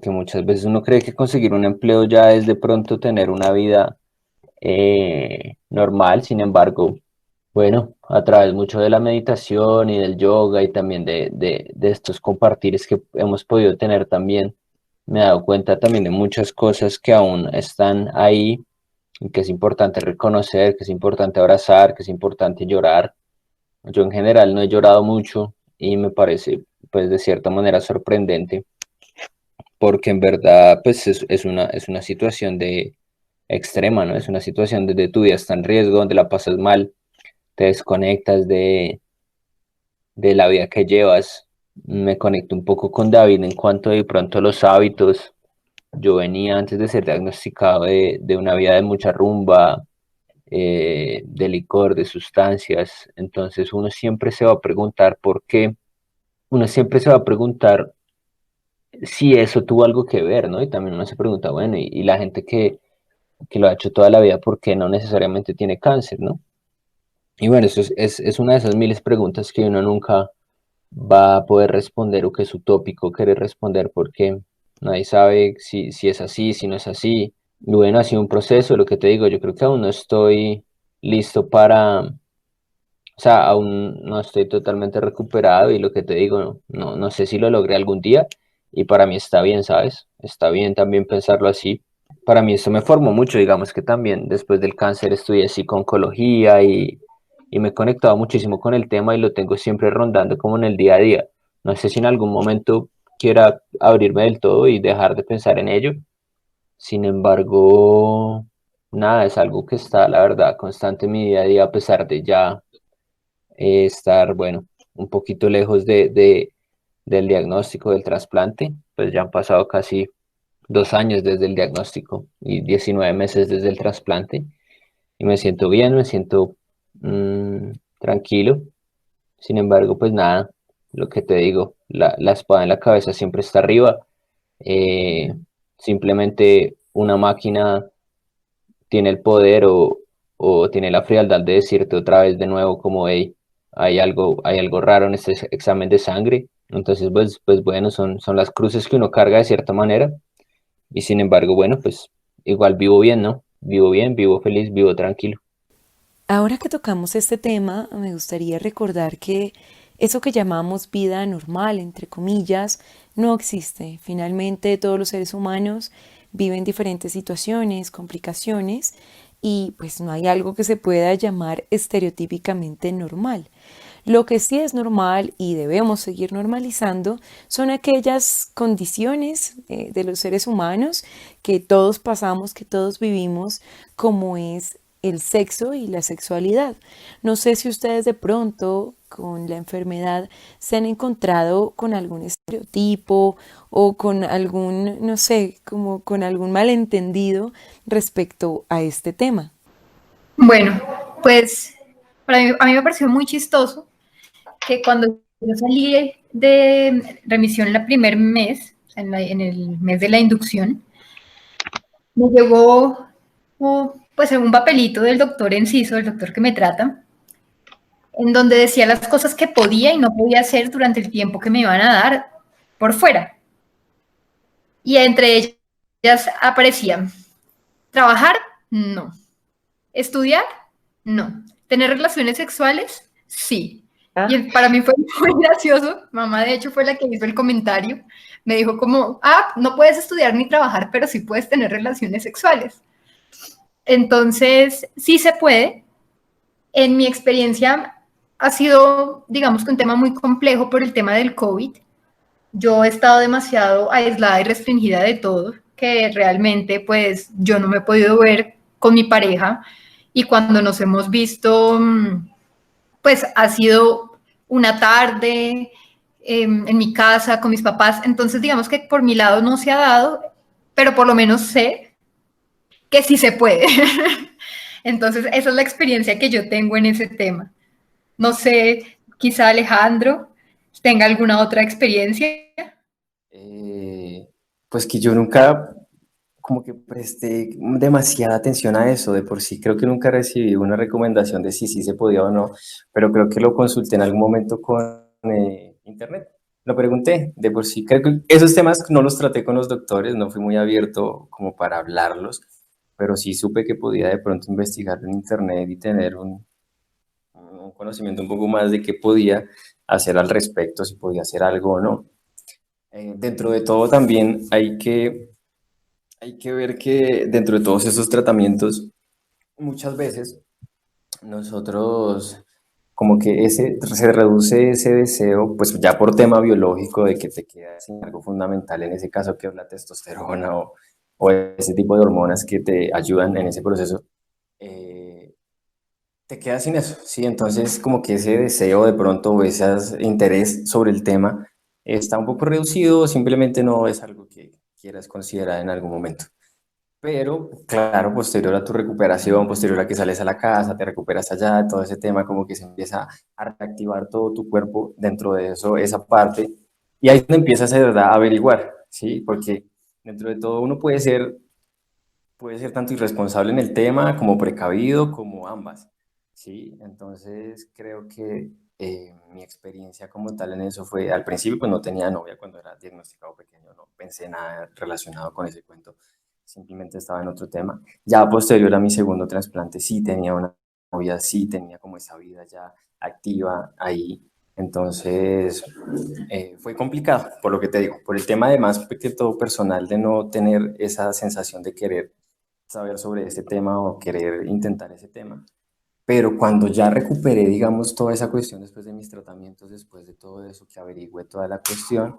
que muchas veces uno cree que conseguir un empleo ya es de pronto tener una vida normal, sin embargo, bueno, a través mucho de la meditación y del yoga y también de estos compartires que hemos podido tener también, me he dado cuenta también de muchas cosas que aún están ahí y que es importante reconocer, que es importante abrazar, que es importante llorar. Yo en general no he llorado mucho y me parece, pues, de cierta manera sorprendente porque en verdad pues es una situación de extrema, ¿no? Es una situación donde tu vida está en riesgo, donde la pasas mal, te desconectas de la vida que llevas. Me conecto un poco con David en cuanto de pronto a los hábitos. Yo venía antes de ser diagnosticado de una vida de mucha rumba, de licor, de sustancias. Entonces uno siempre se va a preguntar por qué, uno siempre se va a preguntar si eso tuvo algo que ver, ¿no? Y también uno se pregunta, bueno, y la gente que lo ha hecho toda la vida, ¿por qué no necesariamente tiene cáncer, ¿no? Y bueno, eso es una de esas miles preguntas que uno nunca va a poder responder o que es utópico querer responder porque nadie sabe si es así, si no es así. Y bueno, ha sido un proceso, lo que te digo, yo creo que aún no estoy listo para, o sea, aún no estoy totalmente recuperado y lo que te digo, no sé si lo logré algún día y para mí está bien, ¿sabes? Está bien también pensarlo así. Para mí esto me formó mucho, digamos que también después del cáncer estudié psico-oncología y me he conectado muchísimo con el tema y lo tengo siempre rondando como en el día a día. No sé si en algún momento quiera abrirme del todo y dejar de pensar en ello. Sin embargo, nada, es algo que está, la verdad, constante en mi día a día, a pesar de ya estar, bueno, un poquito lejos del diagnóstico del trasplante, pues ya han pasado casi 2 años desde el diagnóstico y 19 meses desde el trasplante y me siento bien, me siento tranquilo. Sin embargo, pues nada, lo que te digo, la espada en la cabeza siempre está arriba. eh, Simplemente una máquina tiene el poder o tiene la frialdad de decirte otra vez de nuevo como, hey, hay algo raro en este examen de sangre. Entonces, pues bueno, son las cruces que uno carga de cierta manera. Y sin embargo, bueno, pues igual vivo bien, ¿no? Vivo bien, vivo feliz, vivo tranquilo. Ahora que tocamos este tema, me gustaría recordar que eso que llamamos vida normal, entre comillas, no existe. Finalmente, todos los seres humanos viven diferentes situaciones, complicaciones, y pues no hay algo que se pueda llamar estereotípicamente normal. Lo que sí es normal y debemos seguir normalizando son aquellas condiciones de los seres humanos que todos pasamos, que todos vivimos, como es el sexo y la sexualidad. No sé si ustedes de pronto con la enfermedad se han encontrado con algún estereotipo o con algún, no sé, como con algún malentendido respecto a este tema. Bueno, pues a mí me pareció muy chistoso que cuando yo salí de remisión el primer mes, en el mes de la inducción, me llegó pues en un papelito del doctor Enciso, el doctor que me trata, en donde decía las cosas que podía y no podía hacer durante el tiempo que me iban a dar por fuera. Y entre ellas aparecían: trabajar, no. Estudiar, no. Tener relaciones sexuales, sí. Ah, Y para mí fue muy gracioso. Mamá, de hecho, fue la que hizo el comentario. Me dijo como, no puedes estudiar ni trabajar, pero sí puedes tener relaciones sexuales. Entonces, sí se puede. En mi experiencia ha sido, digamos que un tema muy complejo por el tema del COVID. Yo he estado demasiado aislada y restringida de todo, que realmente pues yo no me he podido ver con mi pareja, y cuando nos hemos visto, pues ha sido una tarde en mi casa con mis papás. Entonces digamos que por mi lado no se ha dado, pero por lo menos sé que sí se puede. Entonces esa es la experiencia que yo tengo en ese tema. No sé, quizá Alejandro tenga alguna otra experiencia. Eh, pues que yo nunca como que presté demasiada atención a eso, de por sí creo que nunca recibí una recomendación de si sí se podía o no, pero creo que lo consulté en algún momento con internet. Lo pregunté, de por sí creo que esos temas no los traté con los doctores, no fui muy abierto como para hablarlos, pero sí supe que podía de pronto investigar en internet y tener un conocimiento un poco más de qué podía hacer al respecto, si podía hacer algo o no. Dentro de todo también hay que ver que dentro de todos esos tratamientos, muchas veces nosotros como que se reduce ese deseo, pues ya por tema biológico de que te quedas sin algo fundamental, en ese caso que es la testosterona o ese tipo de hormonas que te ayudan en ese proceso, eh, te quedas sin eso, ¿sí? Entonces como que ese deseo de pronto o ese interés sobre el tema está un poco reducido o simplemente no es algo que quieras considerar en algún momento. Pero, claro, posterior a tu recuperación, posterior a que sales a la casa, te recuperas allá, todo ese tema como que se empieza a reactivar todo tu cuerpo dentro de eso, esa parte, y ahí es donde empiezas de verdad a averiguar, ¿sí? Porque dentro de todo uno puede ser tanto irresponsable en el tema como precavido, como ambas, ¿sí? Entonces creo que mi experiencia como tal en eso fue, al principio pues no tenía novia cuando era diagnosticado pequeño, no pensé nada relacionado con ese cuento, simplemente estaba en otro tema. Ya posterior a mi segundo trasplante sí tenía una novia, sí tenía como esa vida ya activa ahí, entonces fue complicado, por lo que te digo, por el tema además que todo personal de no tener esa sensación de querer saber sobre ese tema o querer intentar ese tema. Pero cuando ya recuperé, digamos, toda esa cuestión después de mis tratamientos, después de todo eso que averigüé toda la cuestión,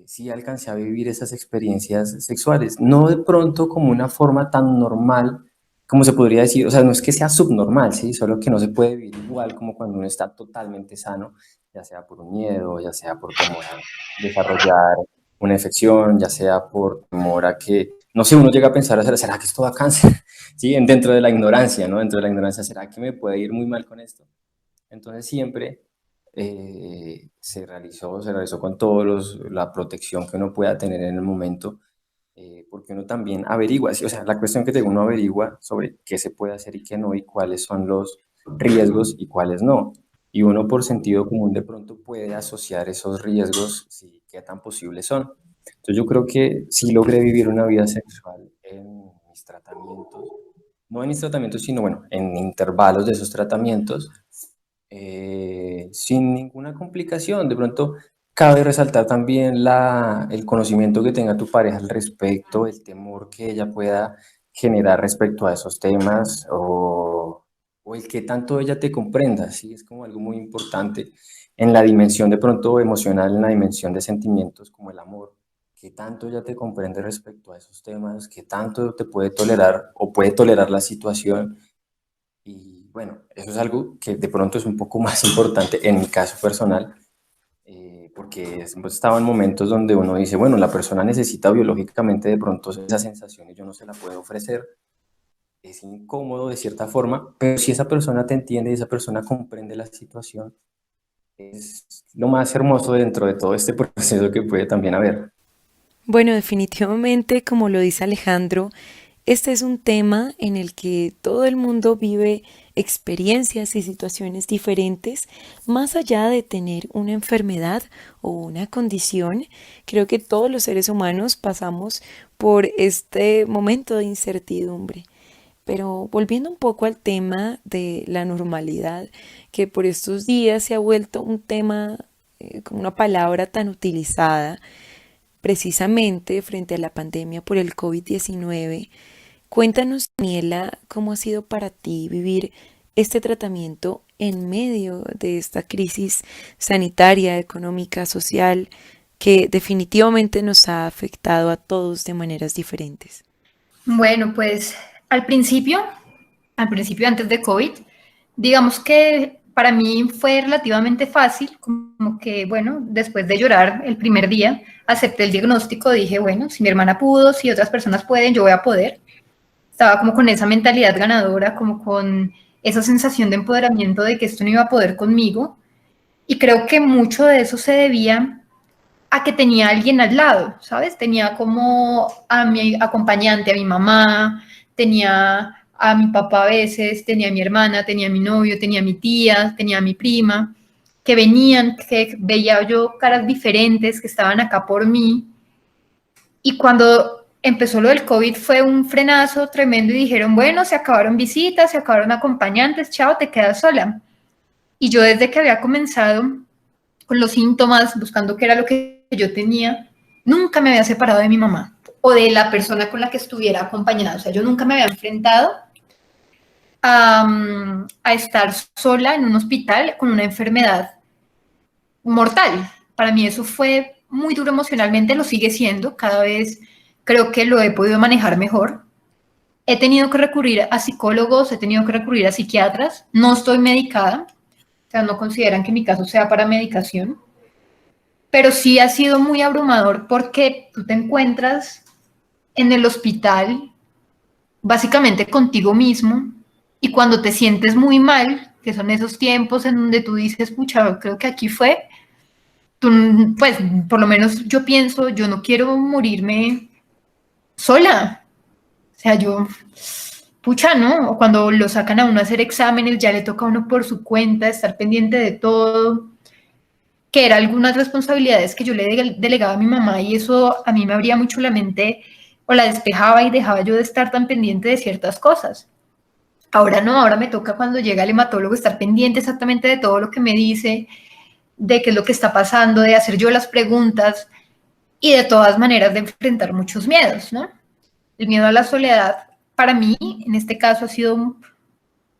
sí alcancé a vivir esas experiencias sexuales. No de pronto como una forma tan normal como se podría decir, o sea, no es que sea subnormal, ¿sí? Solo que no se puede vivir igual como cuando uno está totalmente sano, ya sea por un miedo, ya sea por temor a desarrollar una infección, ya sea por temor a que, no sé, uno llega a pensar, ¿será que esto da cáncer? ¿Sí? Dentro de la ignorancia, ¿no? Dentro de la ignorancia, ¿será que me puede ir muy mal con esto? Entonces siempre se realizó con todos la protección que uno pueda tener en el momento, porque uno también averigua, ¿sí? O sea, la cuestión que te uno averigua sobre qué se puede hacer y qué no, y cuáles son los riesgos y cuáles no. Y uno por sentido común de pronto puede asociar esos riesgos, si qué tan posibles son. Entonces yo creo que sí logré vivir una vida sexual en mis tratamientos, no en mis tratamientos, sino bueno, en intervalos de esos tratamientos, sin ninguna complicación. De pronto, cabe resaltar también el conocimiento que tenga tu pareja al respecto, el temor que ella pueda generar respecto a esos temas o el que tanto ella te comprenda, ¿sí? Es como algo muy importante en la dimensión de pronto emocional, en la dimensión de sentimientos como el amor, que tanto ella te comprende respecto a esos temas, que tanto te puede tolerar o puede tolerar la situación. Y bueno, eso es algo que de pronto es un poco más importante en mi caso personal, porque hemos estado en momentos donde uno dice, bueno, la persona necesita biológicamente de pronto esa sensación y yo no se la puedo ofrecer. Es incómodo de cierta forma, pero si esa persona te entiende y esa persona comprende la situación, es lo más hermoso dentro de todo este proceso que puede también haber. Bueno, definitivamente, como lo dice Alejandro, este es un tema en el que todo el mundo vive experiencias y situaciones diferentes, más allá de tener una enfermedad o una condición. Creo que todos los seres humanos pasamos por este momento de incertidumbre. Pero volviendo un poco al tema de la normalidad, que por estos días se ha vuelto un tema, como una palabra tan utilizada, precisamente frente a la pandemia por el COVID-19. Cuéntanos, Daniela, cómo ha sido para ti vivir este tratamiento en medio de esta crisis sanitaria, económica, social, que definitivamente nos ha afectado a todos de maneras diferentes. Bueno, pues al principio antes de COVID, digamos que para mí fue relativamente fácil, como que, bueno, después de llorar el primer día, acepté el diagnóstico, dije, bueno, si mi hermana pudo, si otras personas pueden, yo voy a poder. Estaba como con esa mentalidad ganadora, como con esa sensación de empoderamiento de que esto no iba a poder conmigo. Y creo que mucho de eso se debía a que tenía a alguien al lado, ¿sabes? Tenía como a mi acompañante, a mi mamá, tenía a mi papá a veces, tenía a mi hermana, tenía a mi novio, tenía a mi tía, tenía a mi prima, que venían, que veía yo caras diferentes, que estaban acá por mí. Y cuando empezó lo del COVID fue un frenazo tremendo y dijeron, bueno, se acabaron visitas, se acabaron acompañantes, chao, te quedas sola. Y yo desde que había comenzado con los síntomas, buscando qué era lo que yo tenía, nunca me había separado de mi mamá o de la persona con la que estuviera acompañada. O sea, yo nunca me había enfrentado a estar sola en un hospital con una enfermedad mortal. Para mí eso fue muy duro emocionalmente, lo sigue siendo, cada vez creo que lo he podido manejar mejor. He tenido que recurrir a psicólogos, he tenido que recurrir a psiquiatras, no estoy medicada, o sea, no consideran que mi caso sea para medicación, pero sí ha sido muy abrumador porque tú te encuentras en el hospital básicamente contigo mismo y cuando te sientes muy mal, que son esos tiempos en donde tú dices, pucha, creo que aquí fue, tú, pues por lo menos yo pienso, yo no quiero morirme sola, o sea, yo, pucha, ¿no? O cuando lo sacan a uno a hacer exámenes, ya le toca a uno por su cuenta, estar pendiente de todo, que eran algunas responsabilidades que yo le delegaba a mi mamá y eso a mí me abría mucho la mente o la despejaba y dejaba yo de estar tan pendiente de ciertas cosas. Ahora no, ahora me toca cuando llega el hematólogo estar pendiente exactamente de todo lo que me dice, de qué es lo que está pasando, de hacer yo las preguntas y de todas maneras de enfrentar muchos miedos, ¿no? El miedo a la soledad para mí en este caso ha sido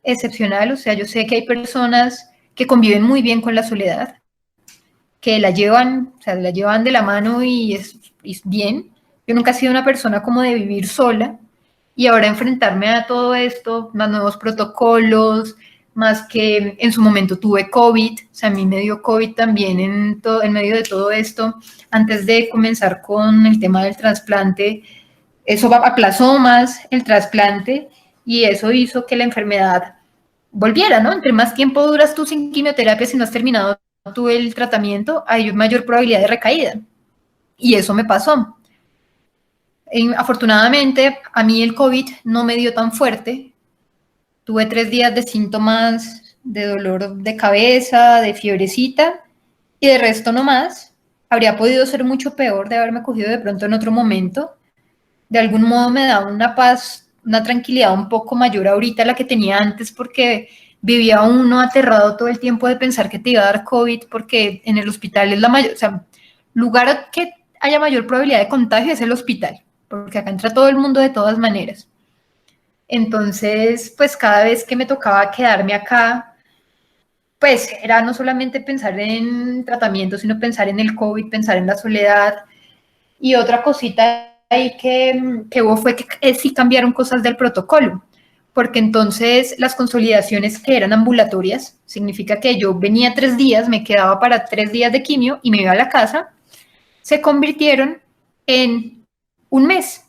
excepcional, o sea, yo sé que hay personas que conviven muy bien con la soledad, que la llevan, o sea, la llevan de la mano y es bien. Yo nunca he sido una persona como de vivir sola y ahora enfrentarme a todo esto, más nuevos protocolos, más que en su momento tuve COVID, o sea, a mí me dio COVID también en medio de todo esto, antes de comenzar con el tema del trasplante, eso aplazó más el trasplante y eso hizo que la enfermedad volviera, ¿no? Entre más tiempo duras tú sin quimioterapia, si no has terminado tú el tratamiento, hay mayor probabilidad de recaída. Y eso me pasó. Afortunadamente, a mí el COVID no me dio tan fuerte. Tuve 3 días de síntomas de dolor de cabeza, de fiebrecita, y de resto no más. Habría podido ser mucho peor de haberme cogido de pronto en otro momento. De algún modo me da una paz, una tranquilidad un poco mayor ahorita a la que tenía antes, porque vivía uno aterrado todo el tiempo de pensar que te iba a dar COVID, porque en el hospital es la mayor, o sea, lugar que haya mayor probabilidad de contagio es el hospital, porque acá entra todo el mundo de todas maneras. Entonces, pues cada vez que me tocaba quedarme acá, pues era no solamente pensar en tratamiento, sino pensar en el COVID, pensar en la soledad. Y otra cosita ahí que hubo fue que sí cambiaron cosas del protocolo, porque entonces las consolidaciones que eran ambulatorias, significa que yo venía 3 días, me quedaba para 3 días de quimio y me iba a la casa, se convirtieron en un mes.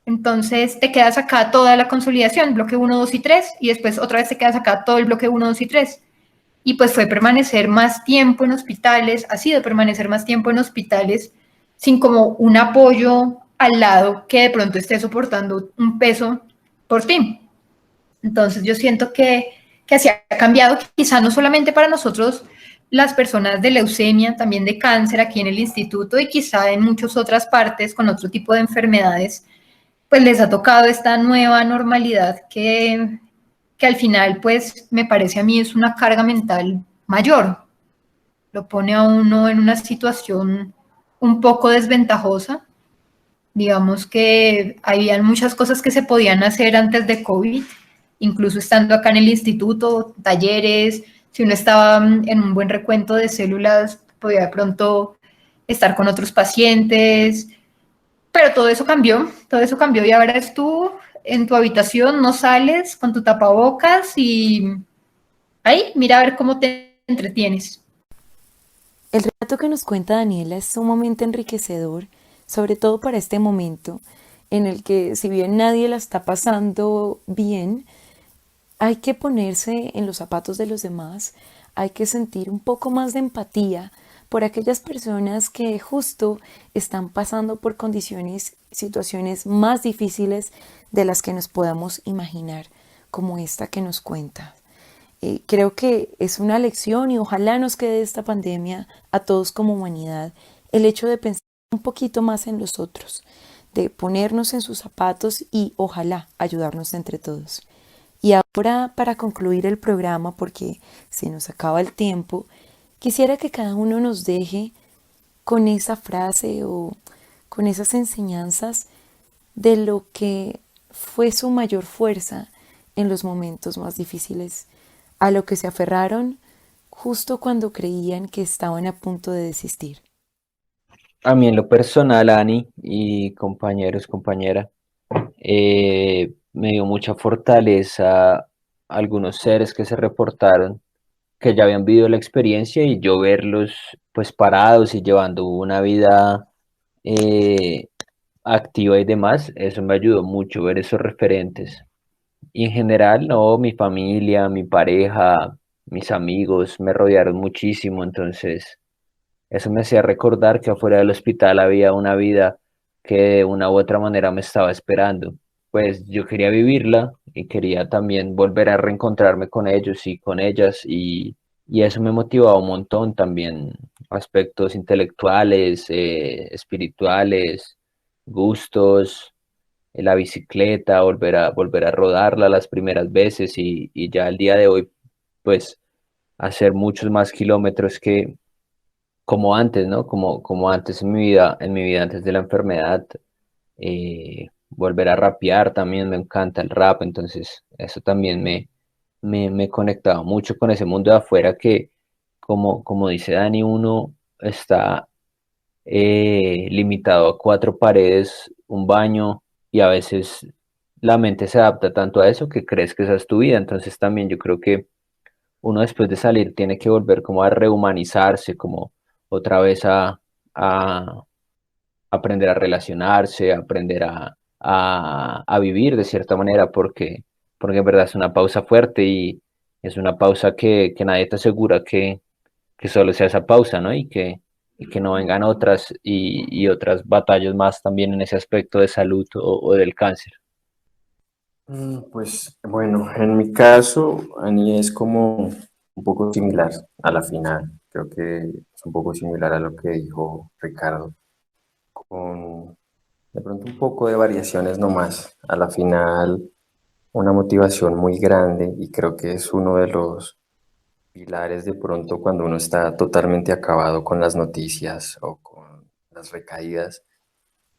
Entonces te quedas acá toda la consolidación, bloque 1, 2 y 3, y después otra vez te quedas acá todo el bloque 1, 2 y 3. Y pues fue permanecer más tiempo en hospitales, ha sido permanecer más tiempo en hospitales sin como un apoyo al lado que de pronto esté soportando un peso por ti. Entonces yo siento que así ha cambiado, quizá no solamente para nosotros, las personas de leucemia, también de cáncer aquí en el instituto y quizá en muchas otras partes con otro tipo de enfermedades, pues les ha tocado esta nueva normalidad que al final, pues me parece a mí es una carga mental mayor. Lo pone a uno en una situación un poco desventajosa. Digamos que habían muchas cosas que se podían hacer antes de COVID, incluso estando acá en el instituto, talleres, si uno estaba en un buen recuento de células, podía de pronto estar con otros pacientes, pero todo eso cambió y ahora es tú en tu habitación, no sales con tu tapabocas y ahí, mira a ver cómo te entretienes. El relato que nos cuenta Daniela es sumamente enriquecedor, sobre todo para este momento en el que, si bien nadie la está pasando bien, hay que ponerse en los zapatos de los demás, hay que sentir un poco más de empatía por aquellas personas que justo están pasando por condiciones, situaciones más difíciles de las que nos podamos imaginar, como esta que nos cuenta. Creo que es una lección y ojalá nos quede esta pandemia a todos como humanidad el hecho de pensar un poquito más en los otros, de ponernos en sus zapatos y ojalá ayudarnos entre todos. Y ahora, para concluir el programa, porque se nos acaba el tiempo, quisiera que cada uno nos deje con esa frase o con esas enseñanzas de lo que fue su mayor fuerza en los momentos más difíciles, a lo que se aferraron justo cuando creían que estaban a punto de desistir. A mí en lo personal, Ani y compañeros, compañera, me dio mucha fortaleza algunos seres que se reportaron que ya habían vivido la experiencia y yo verlos pues parados y llevando una vida eh, activa y demás, eso me ayudó mucho ver esos referentes. Y en general, no, mi familia, mi pareja, mis amigos me rodearon muchísimo, entonces eso me hacía recordar que afuera del hospital había una vida que de una u otra manera me estaba esperando. Pues yo quería vivirla y quería también volver a reencontrarme con ellos y con ellas y eso me motivaba un montón también, aspectos intelectuales, espirituales, gustos, la bicicleta, volver a rodarla las primeras veces y ya al día de hoy, pues hacer muchos más kilómetros que como antes, ¿no? Como antes en mi vida antes de la enfermedad, volver a rapear también me encanta el rap, entonces eso también me conectaba mucho con ese mundo de afuera que, como dice Dani, uno está limitado a cuatro paredes, un baño, y a veces la mente se adapta tanto a eso que crees que esa es tu vida, entonces también yo creo que uno después de salir tiene que volver como a rehumanizarse, como otra vez a aprender a relacionarse, a aprender a vivir de cierta manera, porque en verdad es una pausa fuerte y es una pausa que nadie te asegura que solo sea esa pausa, ¿no? Y que no vengan otras y otras batallas más también en ese aspecto de salud o del cáncer. Pues bueno, en mi caso, Ani es como un poco similar a la final. Creo que es un poco similar a lo que dijo Ricardo, con de pronto un poco de variaciones nomás. A la final, una motivación muy grande y creo que es uno de los pilares de pronto cuando uno está totalmente acabado con las noticias o con las recaídas,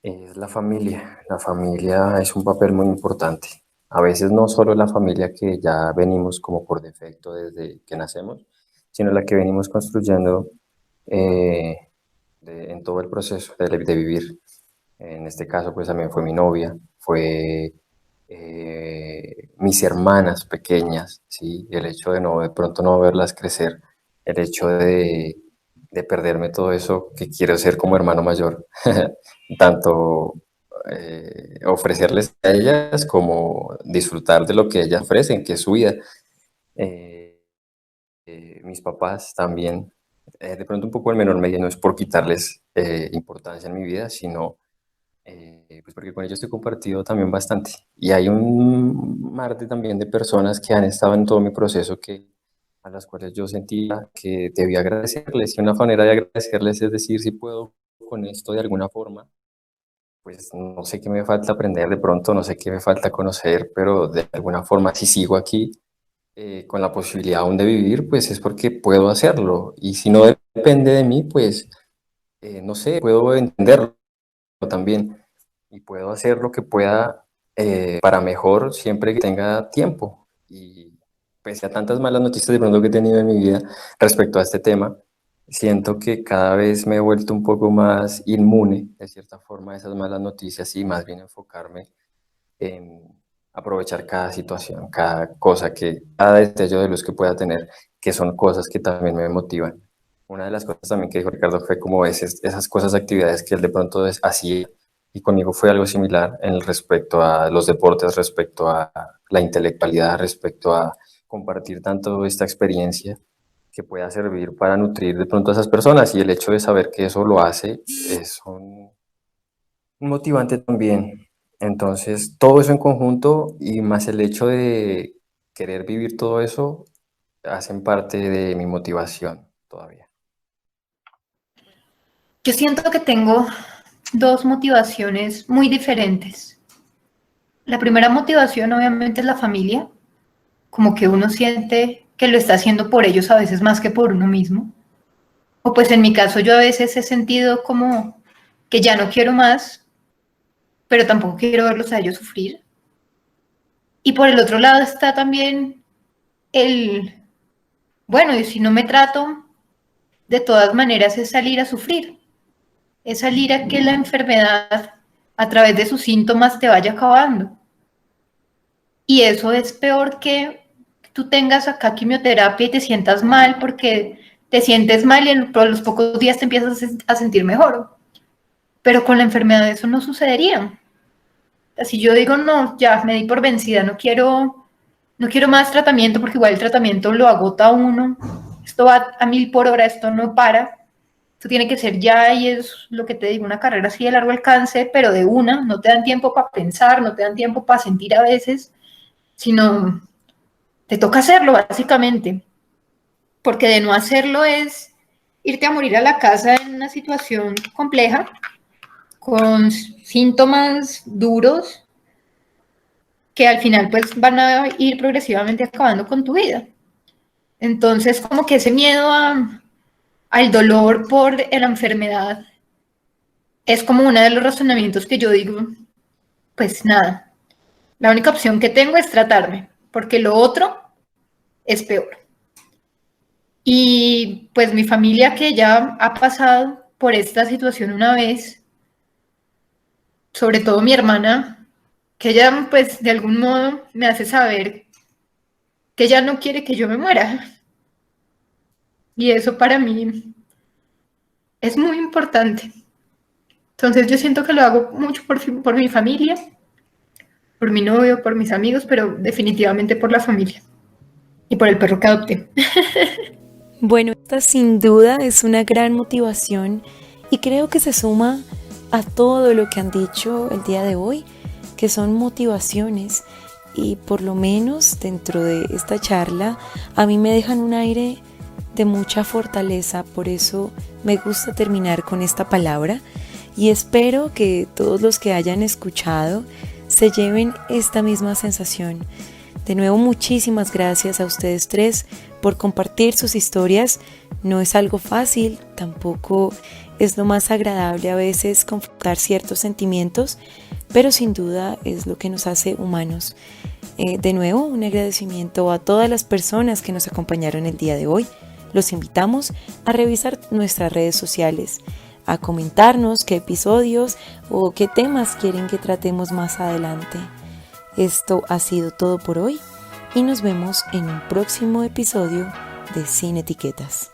es la familia. La familia es un papel muy importante. A veces no solo la familia que ya venimos como por defecto desde que nacemos, sino la que venimos construyendo eh, en todo el proceso de vivir. En este caso, pues también fue mi novia, fue mis hermanas pequeñas, ¿sí? El hecho de no, de pronto no verlas crecer, el hecho de perderme todo eso que quiero ser como hermano mayor, tanto ofrecerles a ellas como disfrutar de lo que ellas ofrecen, que es su vida. Eh, Mis papás también, de pronto un poco en menor medida, no es por quitarles importancia en mi vida, sino pues porque con ellos he compartido también bastante. Y hay un mar también de personas que han estado en todo mi proceso a las cuales yo sentía que debía agradecerles. Y una manera de agradecerles es decir, si puedo con esto de alguna forma, pues no sé qué me falta aprender de pronto, no sé qué me falta conocer, pero de alguna forma si sigo aquí con la posibilidad aún de vivir, pues es porque puedo hacerlo. Y si no depende de mí, pues no sé, puedo entenderlo también y puedo hacer lo que pueda para mejor siempre que tenga tiempo. Y pese a tantas malas noticias de pronto que he tenido en mi vida respecto a este tema, siento que cada vez me he vuelto un poco más inmune, de cierta forma, a esas malas noticias y más bien enfocarme en aprovechar cada situación, cada cosa cada destello de luz que pueda tener, que son cosas que también me motivan. Una de las cosas también que dijo Ricardo fue como esas cosas, actividades que él de pronto hacía, y conmigo fue algo similar en respecto a los deportes, respecto a la intelectualidad, respecto a compartir tanto esta experiencia que pueda servir para nutrir de pronto a esas personas, y el hecho de saber que eso lo hace es un motivante también. Entonces, todo eso en conjunto y más el hecho de querer vivir todo eso hacen parte de mi motivación todavía. Yo siento que tengo dos motivaciones muy diferentes. La primera motivación obviamente es la familia, como que uno siente que lo está haciendo por ellos a veces más que por uno mismo. O pues en mi caso yo a veces he sentido como que ya no quiero más, pero tampoco quiero verlos a ellos sufrir. Y por el otro lado está también bueno, y si no me trato, de todas maneras es salir a sufrir, es salir a que la enfermedad a través de sus síntomas te vaya acabando. Y eso es peor que tú tengas acá quimioterapia y te sientas mal porque te sientes mal y a los pocos días te empiezas a sentir mejor. Pero con la enfermedad eso no sucedería. Si yo digo, no, ya me di por vencida, no quiero más tratamiento porque igual el tratamiento lo agota a uno, esto va a 1000 por hora, esto no para, esto tiene que ser ya y es lo que te digo, una carrera así de largo alcance, pero de una, no te dan tiempo para pensar, no te dan tiempo para sentir a veces, sino te toca hacerlo básicamente, porque de no hacerlo es irte a morir a la casa en una situación compleja, con síntomas duros, que al final pues van a ir progresivamente acabando con tu vida. Entonces como que ese miedo al dolor por la enfermedad es como uno de los razonamientos que yo digo, pues nada, la única opción que tengo es tratarme, porque lo otro es peor. Y pues mi familia que ya ha pasado por esta situación una vez, sobre todo mi hermana, que ella pues de algún modo me hace saber que ella no quiere que yo me muera. Y eso para mí es muy importante. Entonces yo siento que lo hago mucho por mi familia, por mi novio, por mis amigos, pero definitivamente por la familia y por el perro que adopté. Bueno, esta sin duda es una gran motivación y creo que se suma a todo lo que han dicho el día de hoy, que son motivaciones, y por lo menos dentro de esta charla a mí me dejan un aire de mucha fortaleza. Por eso me gusta terminar con esta palabra y espero que todos los que hayan escuchado se lleven esta misma sensación. De nuevo, muchísimas gracias a ustedes tres por compartir sus historias. No es algo fácil, tampoco es lo más agradable a veces confrontar ciertos sentimientos, pero sin duda es lo que nos hace humanos. De nuevo, un agradecimiento a todas las personas que nos acompañaron el día de hoy. Los invitamos a revisar nuestras redes sociales, a comentarnos qué episodios o qué temas quieren que tratemos más adelante. Esto ha sido todo por hoy y nos vemos en un próximo episodio de Sin Etiquetas.